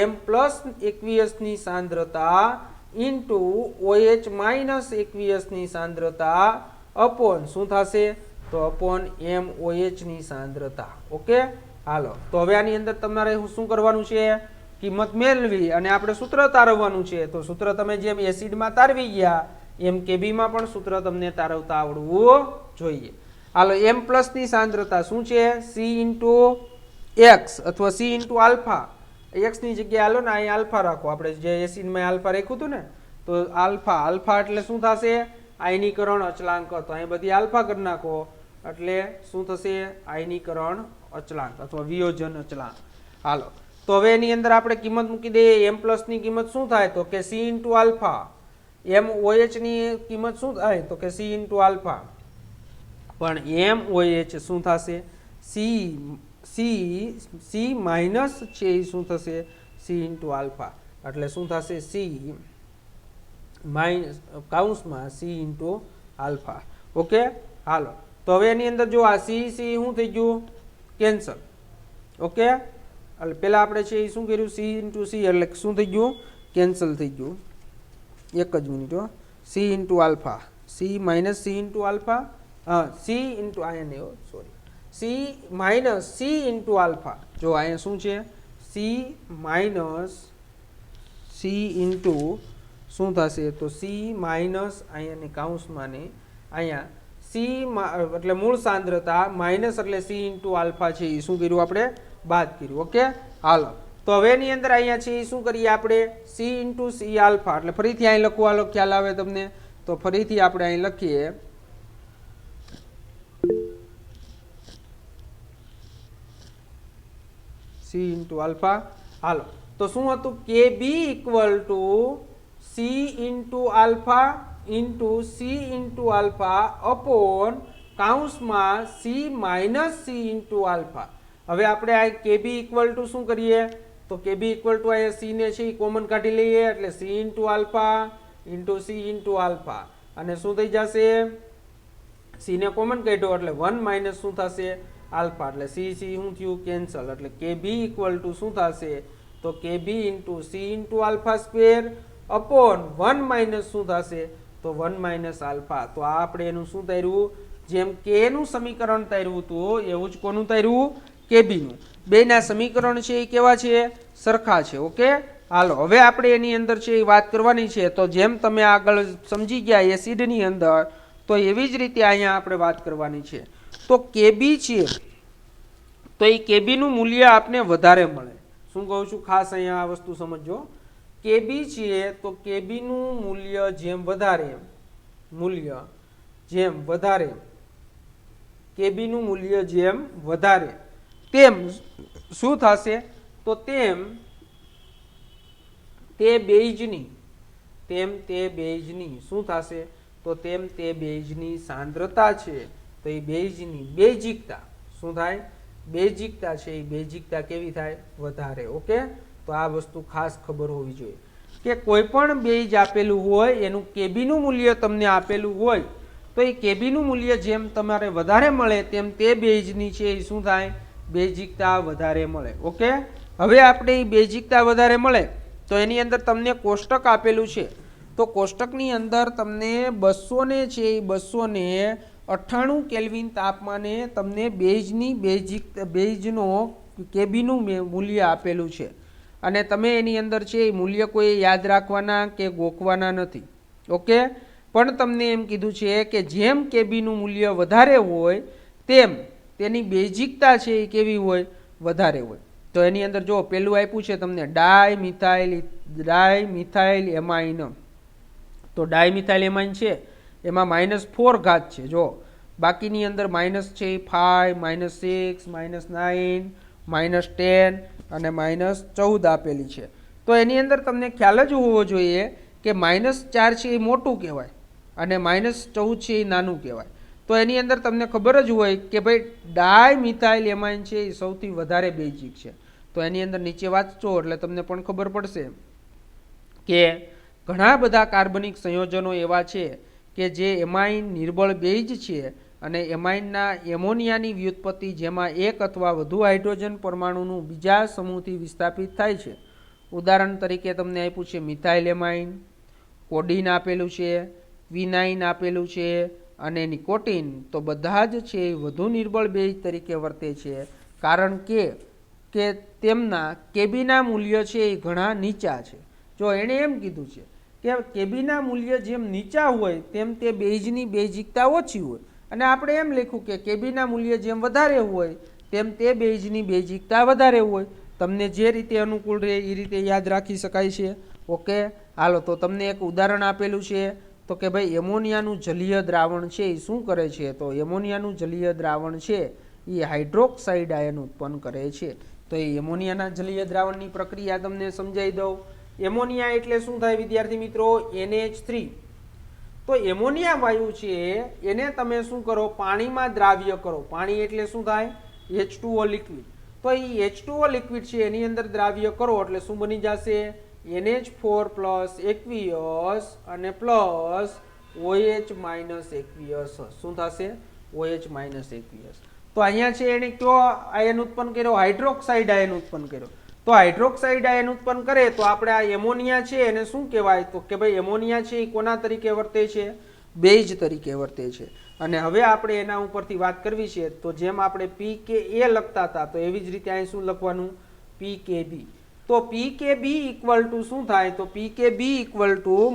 M plus એકવીસની સાંદ્રતા ઇન્ટુ OH માઇનસ એકવીસની સાંદ્રતા અપોન શું થશે તો અપોન MOH ની સાંદ્રતા ઓકે હાલો તો હવે આની અંદર તમારે શું કરવાનું છે કિંમત મેળવી અને આપણે સૂત્ર તારવવાનું છે તો સૂત્ર તમે જેમ એસિડમાં તારવી ગયા એમ કેબીમાં પણ સૂત્ર તમને તારવતા આવડવું જોઈએ હાલો M પ્લસ ની સાંદ્રતા શું છે C ઇન્ટુ X અથવા C ઇન્ટુ આલ્ફા X ની જગ્યાએ હાલો ને અહીં આલ્ફા રાખો આપણે જે એસિડમાં આલ્ફા રાખ્યું હતું ને તો આલ્ફા એટલે શું થશે આયનીકરણ અચળાંક તો અહીં બધી આલ્ફા કરી નાખો એટલે શું થશે આયનીકરણ અચળાંક અથવા વિયોજન અચળાંક હાલો તો હવે એની અંદર આપણે કિંમત મૂકી દઈએ M પ્લસ ની કિંમત શું થાય તો કે C ઇન્ટુ આલ્ફા MOH ની કિંમત શું થાય તો કે C ઇન્ટુ આલ્ફા પણ MOH શું થશે C માઇનસ છે એ શું થશે C ઇન્ટુ આલ્ફા એટલે શું થશે C માઇનસ કાઉન્સમાં C ઇન્ટુ આલ્ફા ઓકે હાલો તો હવે એની અંદર જો આ C શું થઈ ગયું કેન્સલ ઓકે એટલે પેલા આપણે છે એ શું કર્યું C ઇન્ટુ C એટલે શું થઈ ગયું કેન્સલ થઈ ગયું એક જ minute C into alpha C minus C into alpha C into અહીંયા sorry C minus C into alpha જો અહીંયા શું છે C માઇનસ C ઇન્ટુ શું થશે તો C માઇનસ અહીંયાની કાઉન્સમાં ને અહીંયા C એટલે મૂળ સાંદ્રતા માઇનસ એટલે C ઇન્ટુ આલ્ફા છે એ શું કર્યું આપણે બાદ કર્યું ઓકે હાલો તો હવે એની અંદર અહીંયા છે એ શું કરીએ આપણે C ઇન્ટુ C આલ્ફા એટલે ફરીથી અહીં લખવું હાલો ખ્યાલ આવે તમને તો ફરીથી આપણે અહીં લખીએ C ઇન્ટુ આલ્ફા હાલો તો શું હતું Kb equal to C into alpha into C into alpha upon કાઉન્સમાં C minus C into alpha હવે આપણે આ Kb ઇક્વલ ટુ શું કરીએ તો Kb ઇક્વલ ટુ અહીંયા C ને છે એ કોમન કાઢી લઈએ એટલે C into alpha into C into alpha અને શું થઈ જશે C ને કોમન કાઢ્યો એટલે 1 માઇનસ શું થશે આલ્ફા એટલે C શું થયું કેન્સલ એટલે Kb ઇક્વલ ટુ શું થશે તો Kb into C into alpha square upon 1 minus શું થશે તો 1 માઇનસ આલ્ફા તો આ આપણે એનું શું તાર્યું જેમ K નું સમીકરણ તાર્યું હતું એવું જ કોનું તાર્યું Kb નું બેના સમીકરણ છે એ કેવા છે સરખા છે ઓકે હાલો હવે આપણે એની અંદર છે એ વાત કરવાની છે તો જેમ તમે આગળ સમજી ગયા એસિડની અંદર તો એવી જ રીતે અહીંયા આપણે વાત કરવાની છે તો Kb છે તો એ Kb નું મૂલ્ય આપને વધારે મળે શું કહું છું ખાસ અહીંયા આ વસ્તુ સમજજો Kb છે તો Kb નું મૂલ્ય જેમ વધારે Kb નું મૂલ્ય જેમ વધારે તેમ શું થશે તો તેમ તે બેઝની શું થશે તો તેમ તે બેઝની સાંદ્રતા છે તો એ બેઝની બેઝિકતા શું થાય બેઝિકતા છે એ બેઝિકતા કેવી થાય વધારે ઓકે તો આ વસ્તુ ખાસ ખબર હોવી જોઈએ કે કોઈ પણ બેઝ આપેલું હોય એનું Kb નું મૂલ્ય તમને આપેલું હોય તો એ Kb નું મૂલ્ય જેમ તમારે વધારે મળે તેમ તે બેઝની છે એ શું થાય બેઝિકતા વધારે મળે ઓકે હવે આપણે એ બેઝિકતા વધારે મળે તો એની અંદર તમને કોષ્ટક આપેલું છે તો કોષ્ટકની અંદર તમને 200 ને છે એ 298 કેલ્વિન તાપમાને તમને બેઝનો Kb નું મૂલ્ય આપેલું છે અને તમે એની અંદર છે એ મૂલ્ય કોઈ યાદ રાખવાના કે ગોખવાના નથી ઓકે પણ તમને એમ કીધું છે કે જેમ Kb નું મૂલ્ય વધારે હોય તેમ તેની બેઝિકતા છે એ કેવી હોય વધારે હોય તો એની અંદર જો પેલું આપ્યું છે તમને ડાયમિથાઇલ એમાઇન, તો ડાયમિથાઇલ એમાઇન છે એમાં -4 ઘાત છે જો, બાકીની અંદર માઇનસ છે 5, -6, -9, -10 અને -14 આપેલી છે. તો એની અંદર તમને ખ્યાલ જ હોવો જોઈએ કે -4 છે એ મોટું કહેવાય અને -14 છે એ નાનું કહેવાય. તો એની અંદર તમને ખબર જ હોય કે ભાઈ ડાયમિથાઇલ એમાઇન છે એ સૌથી વધારે બેઝિક છે. તો એની અંદર નીચે વાંચજો એટલે તમને પણ ખબર પડશે કે ઘણા બધા કાર્બનિક સંયોજનો એવા છે કે જે એમાઇન નિર્બળ બેઝ છે અને એમાઇનના એમોનિયાની વ્યુત્પત્તિ જેમાં એક અથવા વધુ હાઇડ્રોજન પરમાણુનું બીજા સમૂહથી વિસ્થાપિત થાય છે. ઉદાહરણ તરીકે તમને આપ્યું છે મિથાઇલ એમાઇન, કોડિન આપેલું છે, ક્વિનાઇન આપેલું છે અને નિકોટિન. તો બધા જ છે વધુ નિર્બળ બેઝ તરીકે વર્તે છે કારણ કે તેમના કેબીના મૂલ્ય છે એ ઘણા નીચા છે. જો એણે એમ કીધું છે કે કેબીના મૂલ્ય જેમ નીચા હોય તેમ તે બેઝની બેઝિકતા ઓછી હોય, અને આપણે એમ લખ્યું કે કેબીના મૂલ્ય જેમ વધારે હોય તેમ તે બેઝની બેઝિકતા વધારે હોય. તમને જે રીતે અનુકૂળ રહે એ રીતે યાદ રાખી શકાય છે. ઓકે, હાલો તો તમને એક ઉદાહરણ આપેલું છે તો કે ભાઈ એમોનિયાનું જલીય દ્રાવણ છે એ શું કરે છે, તો એમોનિયાનું જલીય દ્રાવણ છે એ હાઇડ્રોક્સાઇડ આયન ઉત્પન્ન કરે છે. તો એ એમોનિયાના જલીય દ્રાવણની પ્રક્રિયા તમને સમજાવી દઉં. એમોનિયા એટલે શું થાય વિદ્યાર્થી મિત્રો, NH3. તો એમોનિયા વાયુ છે એને તમે શું કરો, પાણીમાં દ્રાવ્ય કરો. પાણી એટલે શું થાય, H2O લિક્વિડ. તો એ H2O લિક્વિડ છે એની અંદર દ્રાવ્ય કરો એટલે શું બની જશે, NH4 પ્લસ એક્વિયસ અને પ્લસ OH માઇનસ એક્વિયસ. શું થશે, OH માઇનસ એક્વિયસ. તો અહીંયા છે એને કયો આયન ઉત્પન્ન કર્યો, હાઇડ્રોક્સાઇડ આયન ઉત્પન્ન કર્યો. તો હાઇડ્રોક્સાઇડ આયન ઉત્પન્ન કરે તો આપણે આ એમોનિયા છે એને શું કહેવાય, તો કે ભાઈ એમોનિયા છે એ કોના તરીકે વર્તે છે, બેઝ તરીકે વર્તે છે. અને હવે આપણે એના ઉપરથી વાત કરવી છે તો જેમ આપણે PKA લખતા હતા તો એવી જ રીતે અહીં શું લખવાનું, PKB. તો PKB ઇક્વલ ટુ શું થાય, તો PKB ઇક્વલ ટુ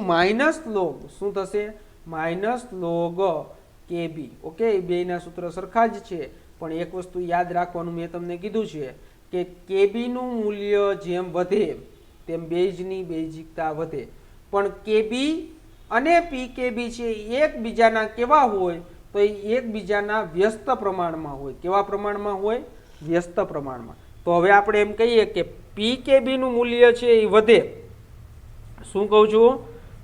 -log શું થશે, -log KB. ઓકે, એ બેના સૂત્ર સરખા જ છે પણ એક વસ્તુ યાદ રાખવાનું મેં તમને કીધું છે કે કેબીનું મૂલ્ય જેમ વધે તેમ બેઝની બેઝિકતા વધે. પણ કેબી અને પીકેબી છે એકબીજાના કેવા હોય, તો એ એકબીજાના વ્યસ્ત પ્રમાણમાં હોય. કેવા પ્રમાણમાં હોય, વ્યસ્ત પ્રમાણમાં. તો હવે આપણે એમ કહીએ કે પીકેબીનું મૂલ્ય છે એ વધે. શું કહું છું,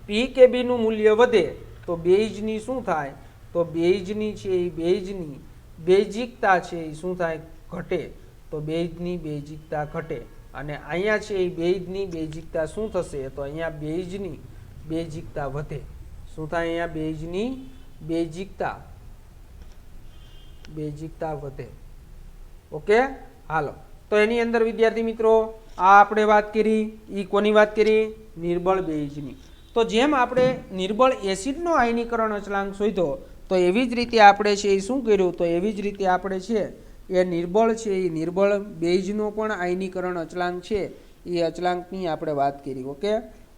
પીકેબીનું મૂલ્ય વધે તો બેઝની શું થાય, તો બેઝની છે એ બેઝની બેઝિકતા છે એ શું થાય, ઘટે. તો બેઝની બેઝિકતા ઘટે અને અહીંયા છે એ બેઝની બેઝિકતા શું થશે, તો અહીંયા બેઝની બેઝિકતા વધે. શું થાય, અહીંયા બેઝની બેઝિકતા વધે. ઓકે, હાલો તો એની અંદર વિદ્યાર્થી મિત્રો આ આપણે વાત કરી, એ કોની વાત કરી, નિર્બળ બેઝની. તો જેમ આપણે નિર્બળ એસિડનો આયનીકરણ અચળાંક શોધ્યો તો એવી જ રીતે આપણે છે એ શું કર્યું, તો એવી જ રીતે આપણે છે એ નિર્બળ છે એ નિર્બળ બેઝનો પણ આયનીકરણ અચળાંક છે એ અચળાંકની આપણે વાત કરી. ઓકે,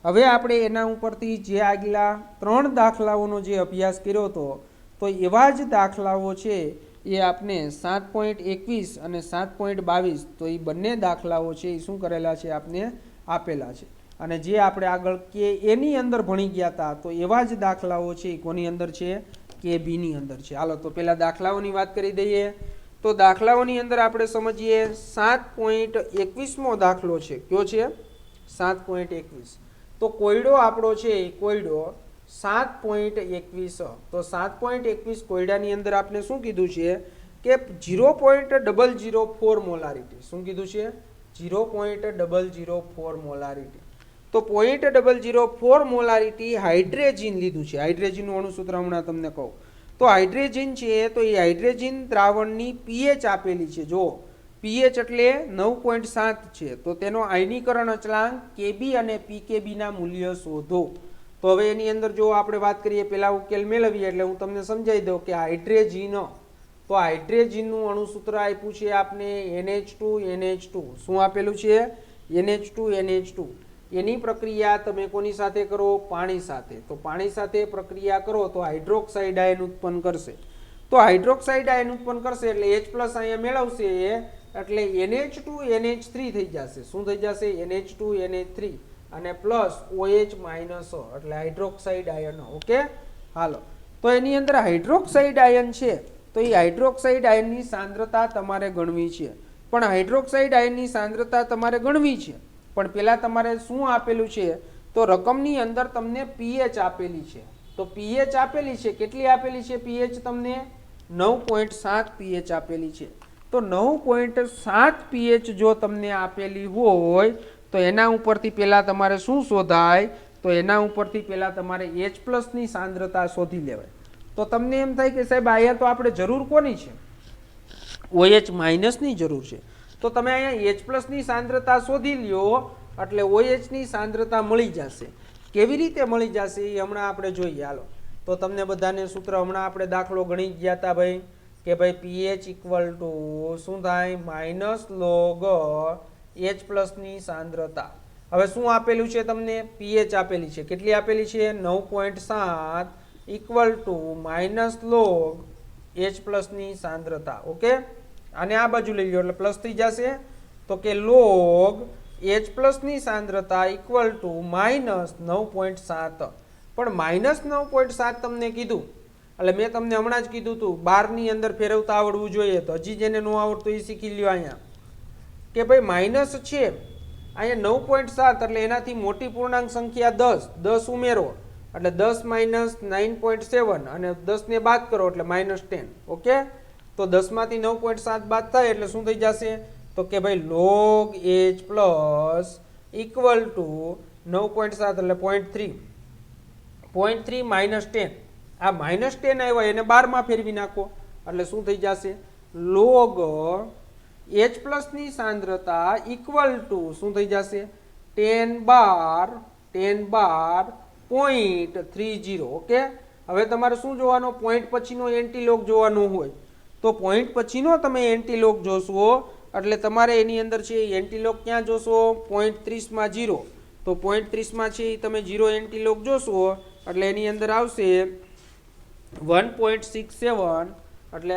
હવે આપણે એના ઉપરથી જે આગલા 3 દાખલાઓનો જે અભ્યાસ કર્યો હતો તો એવા જ દાખલાઓ છે એ આપણે 7.21 અને 7.22 તો એ બંને દાખલાઓ છે એ શું કરેલા છે, આપને આપેલા છે. અને જે આપણે આગળ કે એની અંદર ભણી ગયા હતા તો એવા જ દાખલાઓ છે એ કોની અંદર છે, કે બીની અંદર છે. હાલો તો પેલા દાખલાઓની વાત કરી દઈએ. તો દાખલાઓની અંદર આપણે સમજીએ 7.21મો દાખલો છે, કયો છે 7.21. તો કોયડો આપણો છે કોયડો 7.21. તો 7.21 કોયડાની અંદર આપણે શું કીધું છે કે 0.004 મોલારિટી. શું કીધું છે, 0.004 મોલારિટી. તો 0.004 મોલારિટી હાઇડ્રેજિન લીધું છે. હાઇડ્રેજિનનું અણુસૂત્ર હમણાં તમને કહું. તો હાઇડ્રેજિન છે તો એ હાઇડ્રેજિન દ્રાવણની પીએચ આપેલી છે. જો પીએચ એટલે 9.7 છે તો તેનો આયનીકરણ અચળાંક કેબી અને પીકેબીના મૂલ્ય શોધો. તો હવે એની અંદર જો આપણે વાત કરીએ, પહેલા ઉકેલ મેળવીએ એટલે હું તમને સમજાવી દઉં કે હાઇડ્રેજિન, તો હાઇડ્રેજિનનું અણુસૂત્ર આપ્યું છે આપને NH2. શું આપેલું છે, NH2. એની પ્રક્રિયા તમે કોની સાથે કરો, પાણી સાથે. તો પાણી સાથે પ્રક્રિયા કરો તો હાઇડ્રોક્સાઇડ આયન ઉત્પન્ન કરશે. તો હાઇડ્રોક્સાઇડ આયન ઉત્પન્ન કરશે એટલે H+ અહીંયા મેળવશે એટલે NH2 NH3 થઈ જશે. શું થઈ જશે? NH2 NH3 અને પ્લસ OH માઇનસ એટલે હાઇડ્રોક્સાઇડ આયન. ઓકે, હાલો. તો એની અંદર હાઇડ્રોક્સાઇડ આયન છે, તો એ હાઇડ્રોક્સાઇડ આયનની સાંદ્રતા તમારે ગણવી છે. પણ હાઇડ્રોક્સાઇડ આયનની સાંદ્રતા તમારે ગણવી છે, પણ પહેલાં તમારે શું આપેલું છે? તો રકમની અંદર તમને pH આપેલી છે. તો pH આપેલી છે, કેટલી આપેલી છે pH? તમને 9.7 pH આપેલી છે. તો 9.7 pH જો તમને આપેલી હોય તો એના ઉપરથી પહેલાં તમારે શું શોધાય? તો એના ઉપરથી પહેલાં તમારે H+ ની સાંદ્રતા શોધી લેવાય. તો તમને એમ થાય કે સાહેબ અહીંયા તો આપણે જરૂર કોની છે? OH માઇનસની જરૂર છે. તો તમે અહીંયા H+ ની સાંદ્રતા શોધી લ્યો એટલે OH ની સાંદ્રતા મળી જશે. કેવી રીતે મળી જશે એ હમણાં આપણે જોઈએ. હાલો, તો તમને બધાને સૂત્ર હમણાં આપણે દાખલો ગણી ગયા હતા ભાઈ કે ભાઈ pH ઇક્વલ ટુ શું થાય? માઇનસ લોગ H+ ની સાંદ્રતા. હવે શું આપેલું છે તમને? pH આપેલી છે. કેટલી આપેલી છે? 9.7 equal to minus log H+ ની સાંદ્રતા. ઓકે, અને આ બાજુ લઈ લો એટલે પ્લસ થઈ જશે. તો કે લોગ H+ ની સાંદ્રતા ઇક્વલ ટુ માઇનસ 9.7. પણ માઇનસ 9.7 તમને કીધું એટલે મેં તમને હમણાં જ કીધું હતું 12 ની અંદર ફેરવતા આવડવું જોઈએ. તો હજી જેને ન આવડતું એ શીખી લ્યો. અહીંયા કે ભાઈ માઇનસ છે, અહીંયા 9.7 એટલે એનાથી મોટી પૂર્ણાંક સંખ્યા 10 ઉમેરો એટલે 10 માઇનસ 9.7 અને 10 ને બાદ કરો એટલે -10. ઓકે, તો 10 માંથી 9.7 બાદ થાય એટલે શું થઈ જશે? તો કે ભાઈ લોગ H+ ઇક્વલ ટુ 9.7 એટલે 0.3. 0.3 માઇનસ 10. આ -10 આવ્યો એને 12 માં ફેરવી નાખો એટલે શું થઈ જશે? લોગ H+ ની સાંદ્રતા ઇક્વલ ટુ શું થઈ જશે? 10 બાર 0.30. ઓકે, હવે તમારે શું જોવાનો? પોઈન્ટ પછીનો એન્ટીલોગ જોવાનો હોય. તો પોઈન્ટ પછીનો તમે એન્ટીલોગ જોશો એટલે તમારે એની અંદર છે એન્ટીલોગ ક્યાં જોશો? 0.30 માં 0. તો 0.30 માં છે એ તમે 0 એન્ટીલોગ જોશો એટલે એની અંદર આવશે 1.67. એટલે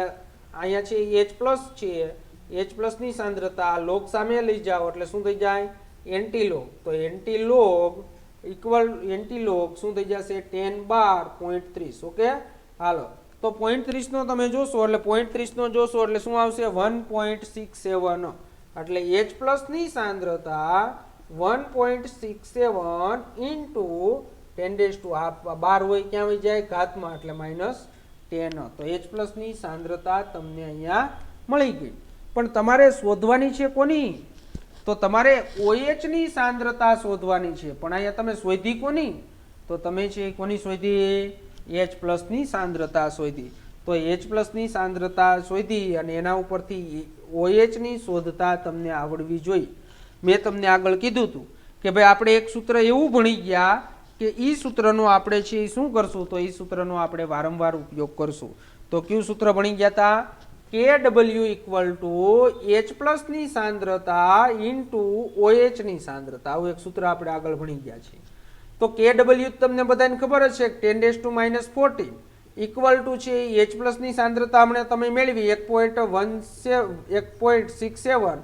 અહીંયા છે H+ છે, H+ ની સાંદ્રતા લોગ સામે લઈ જાઓ એટલે શું થઈ જાય? એન્ટીલોગ. તો એન્ટીલોગ શું થઈ જશે? 10 બાર 0.30. ઓકે, હાલો. તો 0.30 નો તમે જોશો એટલે 0.30 નો જોશો એટલે શું આવશે? 1.67. એટલે H+ ની સાંદ્રતા 1.67 ઇન્ટુ 10 આ 12 હોય ક્યાં વહી જાય? ઘાતમાં એટલે -10. તો H+ ની સાંદ્રતા તમને અહીંયા મળી ગઈ. પણ તમારે શોધવાની છે કોની? તો તમારે OH ની સાંદ્રતા શોધવાની છે. પણ અહીંયા તમે શોધી કોની? તો તમે છે કોની શોધી? H+ ની સાંદ્રતા શોધી. તો H+ ની સાંદ્રતા શોધી અને એના ઉપરથી OH ની શોધતા તમને આવડવી જોઈએ. મેં તમને આગળ કીધું હતું કે ભાઈ આપણે એક સૂત્ર એવું ભણી ગયા કે ઈ સૂત્રનો આપણે છે શું કરશું? તો ઈ સૂત્રનો આપણે વારંવાર ઉપયોગ કરશું. તો કયું સૂત્ર ભણી ગયા હતા? KW ઇક્વલ ટુ H+ ની સાંદ્રતા ઇન્ટુ OH ની સાંદ્રતા. આવું એક સૂત્ર આપણે આગળ ભણી ગયા છીએ. તો KW તમને બધાને ખબર જ છે 10⁻⁴ ઇક્વલ ટુ છે H+ ની સાંદ્રતા હમણાં તમે મેળવી 1.67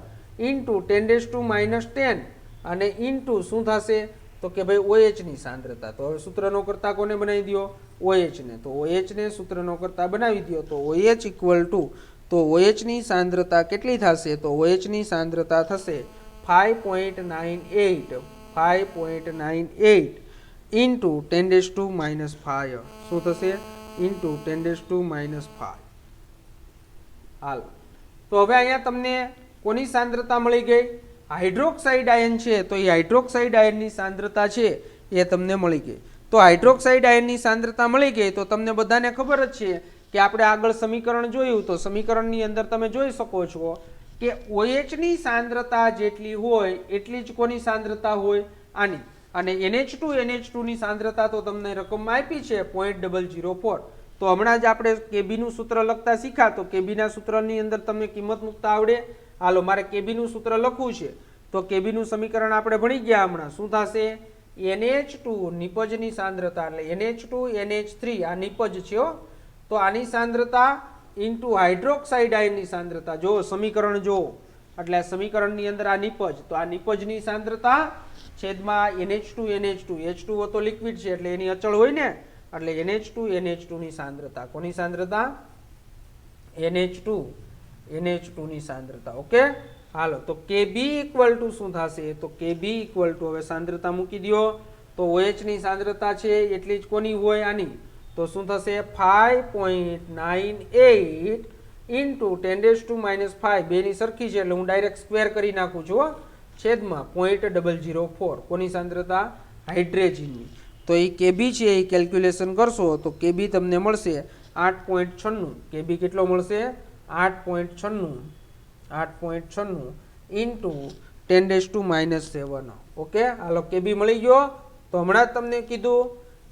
ઇન્ટુ 10⁻10 અને ઇન્ટુ શું થશે? તો કે ભાઈ OH ની સાંદ્રતા. તો હવે સૂત્રનો કરતા કોને બનાવી દો? OH ને. તો OH ને સૂત્રનો કરતા બનાવી દો. તો OH ઇક્વલ ટુ તો OH ની સાંદ્રતા કેટલી થશે? તો OH ની સાંદ્રતા થશે 5.98 ઇન્ટુ 10⁻⁵. શું થશે? ઇન્ટુ 10⁻⁵. હાલ, તો હવે અહીંયા તમને કોની સાંદ્રતા મળી ગઈ? હાઇડ્રોક્સાઇડ આયન છે, તો એ હાઇડ્રોક્સાઇડ આયનની સાંદ્રતા છે એ તમને મળી ગઈ. તો હાઇડ્રોક્સાઇડ આયનની સાંદ્રતા મળી ગઈ તો તમને બધાને ખબર જ છે કે આપણે આગળ સમીકરણ જોયું. તો સમીકરણની અંદર તમે જોઈ શકો છો કે OH ની સાંદ્રતા જેટલી હોય એટલી જ કોની સાંદ્રતા હોય? આની. અને NH2 ની સાંદ્રતા તો તમને રકમમાં આપી છે 0.004. તો હમણાં જ આપણે KB નું સૂત્ર લખતા શીખ્યા. તો KB ના સૂત્રની અંદર તમને કિંમત મૂકતા આવડે? હાલો, મારે KB નું સૂત્ર લખવું છે. તો KB નું સમીકરણ આપણે ભણી ગયા હમણાં. શું થશે? NH2 નિપજની સાંદ્રતા એટલે NH2 NH3 આ નિપજ છે. તો આની સાંદ્રતા ઇન્ટુ હાઇડ્રોક્સાઇડ આયનની સાંદ્રતા. જો સમીકરણ જો એટલે આ સમીકરણની અંદર આ નિપજ, તો આ નિપજની સાંદ્રતા છેદમાં NH2 H2O તો લિક્વિડ છે એટલે એની અચળ હોય ને, એટલે NH2 ની સાંદ્રતા, કોની સાંદ્રતા? NH2 ની સાંદ્રતા. ઓકે, હાલો તો Kb ઇક્વલ ટુ શું થશે? તો Kb ઇક્વલ ટુ, હવે સાંદ્રતા મૂકી દો, તો OH ની સાંદ્રતા છે એટલી જ કોની હોય? આની. તો શું થશે? 5.98 ઇન્ટુ 10⁻⁵, બેની સરખી છે એટલે હું ડાયરેક્ટ સ્ક્વેર કરી નાખું છું, છેદમાં 0.004, કોની સાંદ્રતા? હાઇડ્રોજનની. તો એ Kb છે એ કેલ્ક્યુલેશન કરશો તો Kb તમને મળશે 8.96. Kb કેટલો મળશે? 8.96 ઇન્ટુ 10⁻⁷. ઓકે, હાલો Kb મળી ગયો. તો હમણાં જ તમને કીધું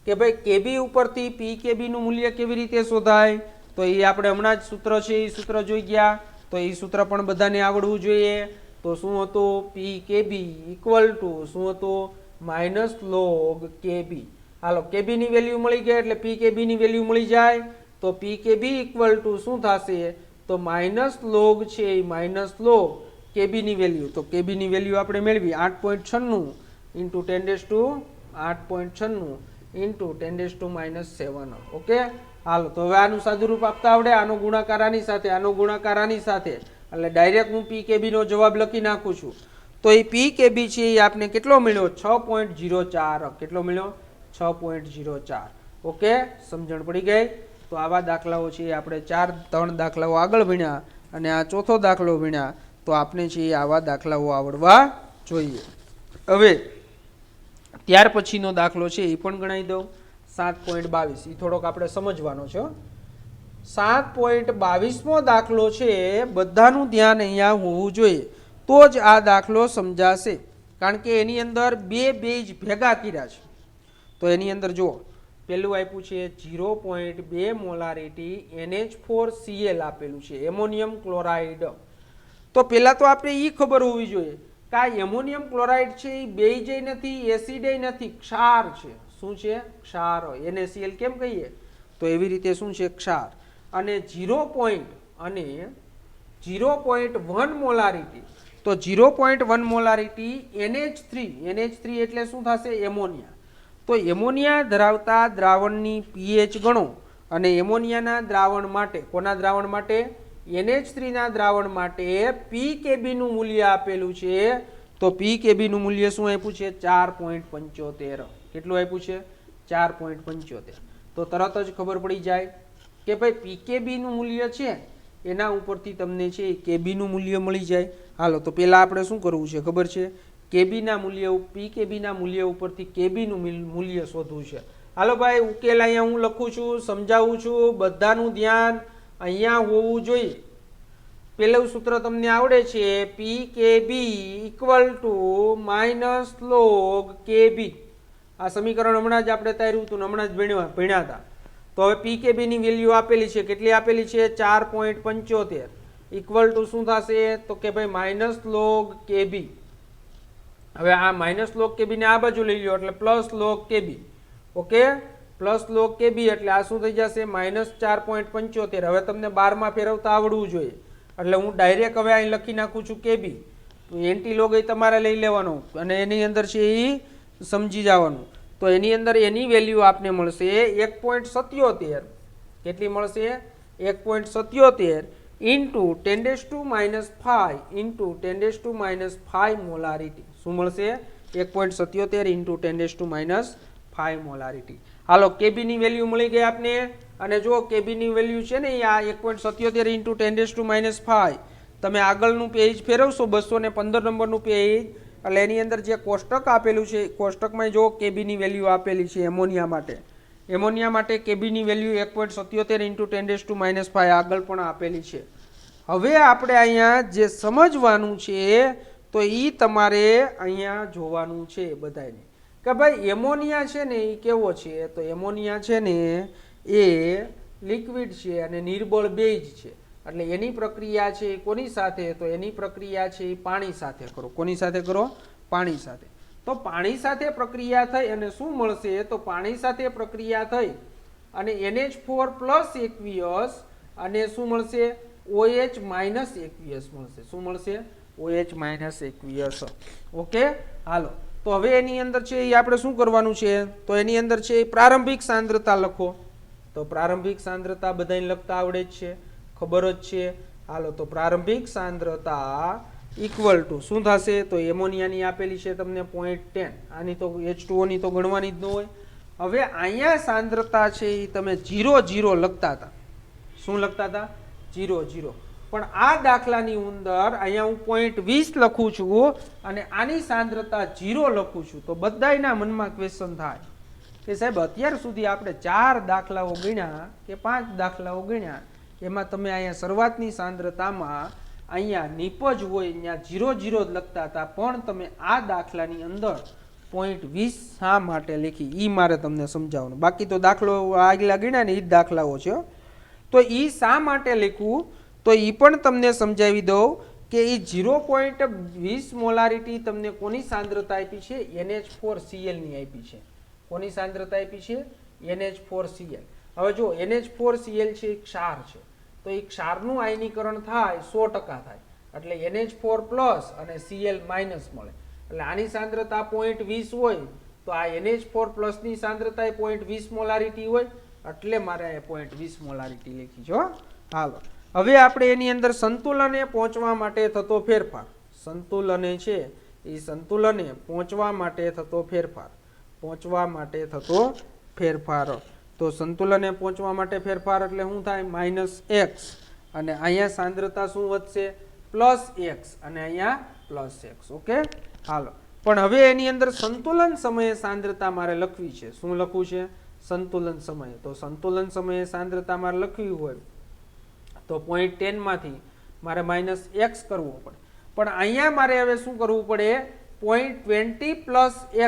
કે ભાઈ Kb ઉપરથી Pkb નું મૂલ્ય કેવી રીતે શોધાય? તો એ આપણે હમણાં જ સૂત્ર છે એ સૂત્ર જોઈ ગયા, તો એ સૂત્ર પણ બધાને આવડવું જોઈએ. તો શું હતું? Pkb ઇક્વલ ટુ શું હતું? -log Kb. હાલો Kb ની વેલ્યુ મળી ગઈ એટલે Pkb ની વેલ્યુ મળી જાય. તો Pkb ઇક્વલ ટુ શું થશે? તો -log છે -log Kb ની વેલ્યુ. તો Kb ની વેલ્યુ આપણે મેળવી 8.96 ઇન્ટુ 10⁻8.96 ઇન્ટુ 10⁻⁷. ઓકે, હાલો તો હવે આનું સાદુરૂપ આપતા આવડે, આનો ગુણાકાર આની સાથે, આનો ગુણાકાર આની સાથે, એટલે ડાયરેક્ટ હું Pkb નો જવાબ લખી નાખું છું. તો એ Pkb છે એ આપને કેટલો મળ્યો? 6.04. કેટલો મળ્યો? 6.04. ઓકે, સમજણ પડી ગઈ? તો આવા દાખલાઓ છે આપણે 3 દાખલાઓ આગળ ભણ્યા અને આ ચોથો દાખલો ભણ્યા, તો આપણે છે આવા દાખલાઓ આવડવા જોઈએ. હવે ત્યાર પછીનો દાખલો છે એ પણ ગણાવી દઉં, 7.22. એ થોડોક આપણે સમજવાનો છે. 7.22મો દાખલો છે, બધાનું ધ્યાન અહીંયા હોવું જોઈએ તો જ આ દાખલો સમજાશે, કારણ કે એની અંદર બે બેઝ ભેગા કર્યા છે. તો એની અંદર જુઓ, પેલું આપ્યું છે 0.2 મોલારિટી NH4Cl આપેલું છે, એમોનિયમ ક્લોરાઇડ. તો પેલા તો આપણે એ ખબર હોવી જોઈએ કે આ એમોનિયમ ક્લોરાઇડ છે એ બેઝ નથી, એસિડ નથી, ક્ષાર છે. શું છે? ક્ષાર. NaCl કેમ કહીએ? તો એવી રીતે શું છે? ક્ષાર. અને 0.1 મોલારિટી, તો 0.1 મોલારિટી NH3 એટલે શું થશે? એમોનિયા. તો એમોનિયા ધરાવતા દ્રાવણની pH ગણો અને એમોનિયાના દ્રાવણ માટે, કોના દ્રાવણ માટે? NH3 ના દ્રાવણ માટે Pkb નું મૂલ્ય આપેલું છે. તો Pkb નું મૂલ્ય શું આપ્યું છે? 4.75. કેટલું આપ્યું છે? 4.75. તો તરત જ ખબર પડી જાય કે ભાઈ Pkb નું મૂલ્ય છે એના ઉપરથી તમને છે Kb નું મૂલ્ય મળી જાય. હાલો તો પહેલા આપણે શું કરવું છે ખબર છે? Pkb ના મૂલ્ય ઉપરથી Kb નું મૂલ્ય શોધવું છે. હાલો ભાઈ, ઉકેલ અહીંયા હું લખું છું, સમજાવું છું, બધાનું ધ્યાન અહીંયા હોવું જોઈએ. પહેલું સૂત્ર તમને આવડે છે, Pkb equal to -log Kb. આ સમીકરણ હમણાં જ આપણે તાર્યું હતું, હમણાં જ ભણ્યા હતા. તો હવે Pkb ની વેલ્યુ આપેલી છે, કેટલી આપેલી છે? 4.75 ઇક્વલ ટુ શું થશે? તો કે ભાઈ -log Kb. હવે આ -log Kb ને આ બાજુ લઈ લો એટલે +log Kb. Okay, +log Kb એટલે આ શું થઈ જશે? -4.75. હવે તમને 12 માં ફેરવતા આવડવું જોઈએ, એટલે હું ડાયરેક્ટ હવે અહીં લખી નાખું છું Kb. એન્ટી લોગ એ તમારે લઈ લેવાનો અને એની અંદર છે એ સમજી જવાનું. તો એની અંદર એની વેલ્યુ આપને મળશે 1.77. કેટલી મળશે? 1.77 ઇન્ટુ 10⁻⁵ ઇન્ટુ 10⁻⁵ મોલારિટી. શું મળશે? 1.77 ઇન્ટુ 10⁻⁵ મોલારિટી. હાલો Kb ની વેલ્યુ મળી ગઈ આપને. અને જો Kb ની વેલ્યુ છે ને આ 1.77 ઇન્ટુ 10⁻⁵, તમે આગળનું પેજ ફેરવશો 215 નંબરનું પેજ, એટલે એની અંદર જે કોષ્ટક આપેલું છે કોષ્ટકમાં જો Kb ની વેલ્યુ આપેલી છે એમોનિયા માટે. એમોનિયા માટે Kb ની વેલ્યુ 1.77 ઇન્ટુ 10⁻⁵ આગળ પણ આપેલી છે. હવે આપણે અહીંયા જે સમજવાનું છે તો એ તમારે અહીંયા જોવાનું છે બધાને કે ભાઈ એમોનિયા છે ને એ કેવો છે? તો એમોનિયા છે ને એ લિક્વિડ છે અને નિર્બળ બેઝ છે, એટલે એની પ્રક્રિયા છે કોની સાથે? તો એની પ્રક્રિયા છે પાણી સાથે કરો. કોની સાથે કરો? પાણી સાથે. તો પાણી સાથે પ્રક્રિયા થઈ અને શું મળશે? તો પાણી સાથે પ્રક્રિયા થઈ અને NH4 પ્લસ એકવીએસ અને શું મળશે? OH માઇનસ એકવીએસ મળશે. શું મળશે? OH માઇનસ એકવીસ. ઓકે, હાલો. તો હવે એની અંદર છે એ આપણે શું કરવાનું છે, તો એની અંદર છે એ પ્રારંભિક સાંદ્રતા લખો. તો પ્રારંભિક સાંદ્રતા બધાને લખતા આવડે જ છે, ખબર જ છે. હાલો, તો પ્રારંભિક સાંદ્રતા ઇક્વલ ટુ શું થશે, તો એમોનિયાની આપેલી છે તમને 0.10. આની તો H2O ની તો ગણવાની જ ન હોય. હવે અહીંયા સાંદ્રતા છે એ તમે 0 લખતા હતા. શું લખતા હતા? 0. પણ આ દાખલાની અંદર અહીંયા હું 0.20 લખું છું અને આની સાંદ્રતા 0 લખું છું. તો બધાયના મનમાં ક્વેશ્ચન થાય કે સાહેબ અત્યાર સુધી આપણે 4 દાખલાઓ ગણ્યા કે 5 દાખલાઓ ગણ્યા, એમાં તમે અહીંયા શરૂઆતની સાંદ્રતામાં અહીંયા નિપજ હોય અહીંયા 0 જ લખતા હતા, પણ તમે આ દાખલાની અંદર 0.20 શા માટે લખી એ મારે તમને સમજાવવાનું. બાકી તો દાખલો આગલા ગણ્યા ને એ જ દાખલાઓ છે. તો એ શા માટે લખવું તો એ પણ તમને સમજાવી દઉં કે એ 0.20 મોલારિટી તમને કોની સાંદ્રતા આપી છે, NH4Cl ની આપી છે. કોની સાંદ્રતા આપી છે? NH4Cl. હવે જો NH4Cl છે એ ક્ષાર છે, તો એ ક્ષારનું આયનીકરણ થાય 100% થાય, એટલે NH4+ અને Cl- મળે. એટલે આની સાંદ્રતા 0.20 હોય તો આ NH4+ ની સાંદ્રતા 0.20 મોલારિટી હોય, એટલે મારે 0.20 મોલારિટી લખી છે. હાલો, હવે આપણે એની અંદર સંતુલને પહોંચવા માટે થતો ફેરફાર, સંતુલને છે એ સંતુલને પહોંચવા માટે થતો ફેરફાર, તો સંતુલને પહોંચવા માટે ફેરફાર એટલે શું થાય? -x, અને અહીંયા સાંદ્રતા શું વધશે? +x, અને અહીંયા +x. ઓકે, હાલો. પણ હવે એની અંદર સંતુલન સમયે સાંદ્રતા મારે લખવી છે. શું લખવું છે? સંતુલન સમયે. તો સંતુલન સમયે સાંદ્રતા મારે લખવી હોય તો 0.10 માંથી મારે -x કરવો પડે. પણ અહીંયા મારે હવે શું કરવું પડે? 0.20 +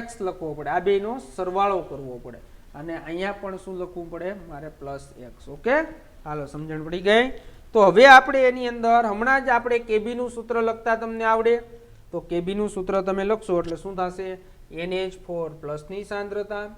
x લખવો પડે. આ બેનો સરવાળો કરવો પડે, અને અહીંયા પણ શું લખવું પડે? મારે +x. ઓકે, હાલો, સમજણ પડી ગઈ. તો હવે આપણે એની અંદર હમણાં જ આપણે KB નું સૂત્ર લખતા તમને આવડે, તો KB નું સૂત્ર તમે લખશો એટલે શું થશે? NH4+ ની સાંદ્રતા,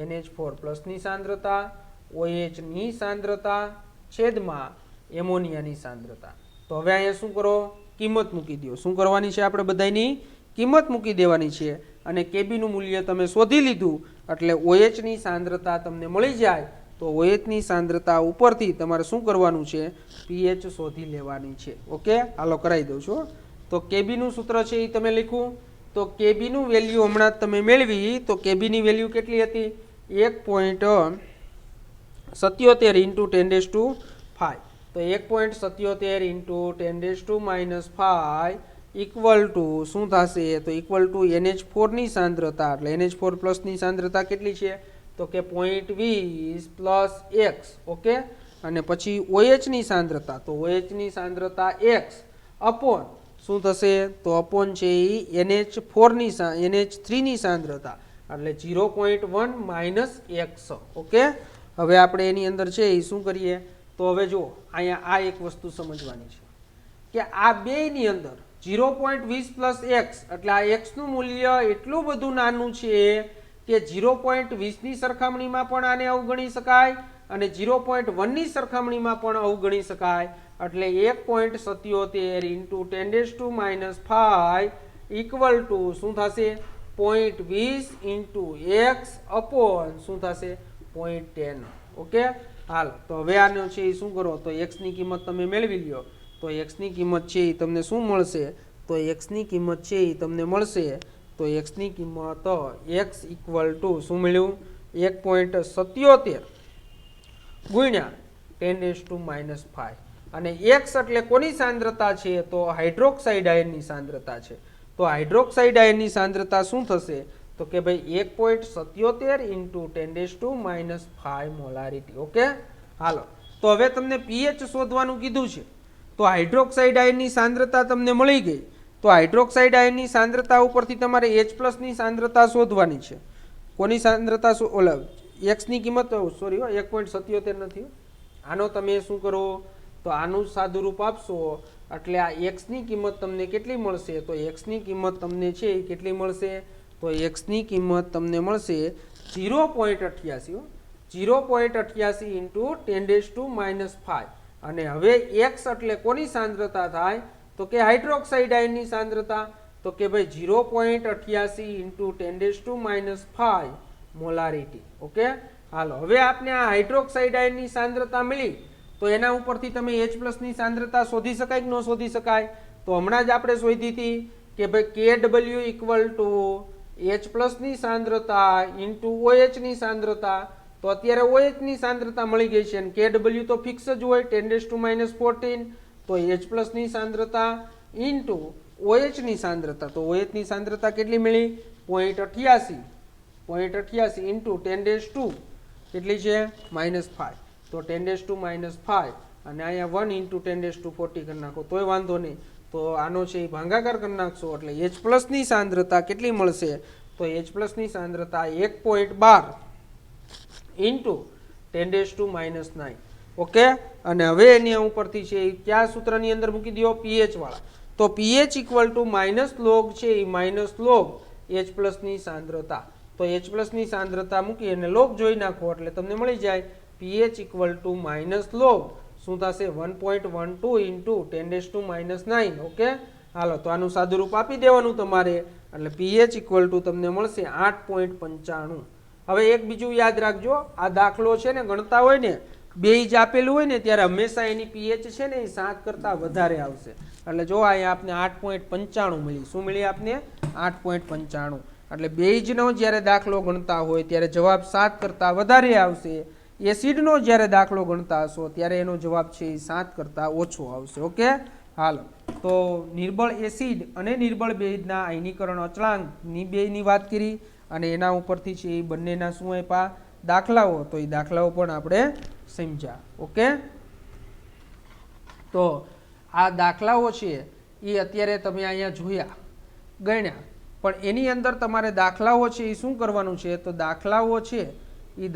NH4+ ની સાંદ્રતા, OH ની સાંદ્રતા છેદમાં એમોનિયાની સાંદ્રતા. તો હવે અહીંયા શું કરો? કિંમત મૂકી દો. શું કરવાની છે? આપણે બધાની કિંમત મૂકી દેવાની છે, અને KB નું મૂલ્ય તમે શોધી લીધું એટલે OH ની સાંદ્રતા તમને મળી જાય. તો OH ની સાંદ્રતા ઉપરથી તમારે શું કરવાનું છે? pH શોધી લેવાની છે. ઓકે, હાલો કરાવી દઉં છું. તો KB નું સૂત્ર છે એ તમે લખ્યું. તો KB નું વેલ્યુ હમણાં તમે મેળવી, તો KB ની વેલ્યુ કેટલી હતી? 1.77 × 10⁵. તો 1.77 × 10⁻⁵ ઇક્વલ ટુ શું થશે? તો ઇક્વલ ટુ NH4 ની સાંદ્રતા, એટલે NH4+ ની સાંદ્રતા કેટલી છે? તો કે 0.20 + x. ઓકે, અને પછી OH ની સાંદ્રતા, તો OH ની સાંદ્રતા x અપોન શું થશે? તો અપોન છે એ NH3 ની સાંદ્રતા, એટલે 0.1 - x. ઓકે, હવે આપણે એની અંદર છે એ શું કરીએ? તો હવે જો અહીંયા આ એક વસ્તુ સમજવાની છે કે આ બેની અંદર 0.20 + x, એટલે આ x નું મૂલ્ય એટલું બધું નાનું છે કે 0.20 ની સરખામણીમાં પણ આને અવગણી શકાય, અને 0.1 ની સરખામણીમાં પણ અવગણી શકાય. એટલે 1.77 × 10⁻⁵ ઇક્વલ ટુ શું થશે? 0.20 × x અપોન શું થશે? 0.10. ઓકે, હાલ. તો હવે આનો છે એ શું કરો? તો x ની કિંમત તમે મેળવી લ્યો. તો x ની કિંમત છે એ તમને શું મળશે? તો x ની કિંમત છે એ તમને મળશે, તો x ની કિંમત x ઇક્વલ ટુ શું મળ્યું? 1.77 × 10⁻⁵. અને x એટલે કોની સાંદ્રતા છે? તો હાઇડ્રોક્સાઇડ આયનની સાંદ્રતા છે. તો હાઇડ્રોક્સાઇડ આયનની સાંદ્રતા શું થશે? તો કે ભાઈ 1.77 × 10⁻⁵ મોલારિટી. ઓકે, હાલો. તો હવે તમને pH શોધવાનું કીધું છે. તો હાઇડ્રોક્સાઇડ આયનની સાંદ્રતા તમને મળી ગઈ. તો હાઇડ્રોક્સાઇડ આયનની સાંદ્રતા ઉપરથી તમારે H+ ની સાંદ્રતા શોધવાની છે. કોની સાંદ્રતા? ઓલા x ની કિંમત, સોરી 1.77 નથી. આનો તમે શું કરો? તો આનું સાદું રૂપ આપશો એટલે આ x ની કિંમત તમને કેટલી મળશે? તો x ની કિંમત તમને છે એ કેટલી મળશે? તો x ની કિંમત તમને મળશે 0.88 × 10⁻⁵. અને હવે x એટલે કોની સાંદ્રતા થાય? તો તો કે હાઇડ્રોક્સાઇડ આયનની સાંદ્રતા તો કે ભાઈ 0.88 × 10⁻⁵ મોલારિટી. ઓકે, હાલો હવે આપણે આ હાઇડ્રોક્સાઇડ આયનની સાંદ્રતા મળી તો એના ઉપરથી તમે H+ ની સાંદ્રતા શોધી શકાય કે ન શોધી શકાય? તો હમણાં જ આપણે શોધી હતી કે ભાઈ Kw = H+ ની સાંદ્રતા × OH ની સાંદ્રતા. તો અત્યારે OH ની સાંદ્રતા મળી ગઈ છે અને Kw તો ફિક્સ જ હોય 10⁻⁴. તો H+ ની સાંદ્રતા × OH ની સાંદ્રતા, તો OH ની સાંદ્રતા કેટલી મળી? 0.88 × 10⁻⁵ કેટલી છે? -5. તો 10⁻⁵ અને અહીંયા 1 × 10⁻⁴ કરી નાખો તોય વાંધો નહીં. તો આનો છે એ ભાગાકાર કરી નાખશો એટલે H+ ની સાંદ્રતા કેટલી મળશે? તો H+ ની સાંદ્રતા 1.12 × 10⁻⁹. ઓકે, અને હવે એની ઉપરથી છે એ કયા સૂત્રની અંદર મૂકી દો? pH વાળા. તો pH = log છે એ -log H+ ની સાંદ્રતા. તો H+ ની સાંદ્રતા મૂકી અને log જોઈ નાખો એટલે તમને મળી જાય pH = -log શું થશે? 1.12 × 10⁻⁹. ઓકે, હાલો તો આનું સાદુરૂપ આપી દેવાનું તમારે એટલે pH = તમને મળશે 8.95. હવે એક બીજું યાદ રાખજો, આ દાખલો છે ને ગણતા હોય ને બે જ આપેલું હોય ને ત્યારે હંમેશા એની pH છે ને એ 7 કરતાં વધારે આવશે. એટલે જો અહીંયા આપને 8.95 મળી. શું મળી આપને? 8.95. એટલે બેઝનો જ્યારે દાખલો ગણતા હોય ત્યારે જવાબ 7 કરતાં વધારે આવશે. એસિડનો જ્યારે દાખલો ગણતા હશો ત્યારે એનો જવાબ છે એ 7 કરતાં ઓછો આવશે. ઓકે, હાલો તો નિર્બળ એસિડ અને નિર્બળ બેઝના આયનીકરણ અચળાંકની બેની વાત કરી અને એના ઉપરથી છે એ બંનેના શું આપ્યા? દાખલાઓ. તો એ દાખલાઓ પણ આપણે સમજ્યા. ઓકે, તો આ દાખલાઓ છે એ અત્યારે તમે અહીંયા જોયા, ગણ્યા, પણ એની અંદર તમારે દાખલાઓ છે એ શું કરવાનું છે? તો દાખલાઓ છે એ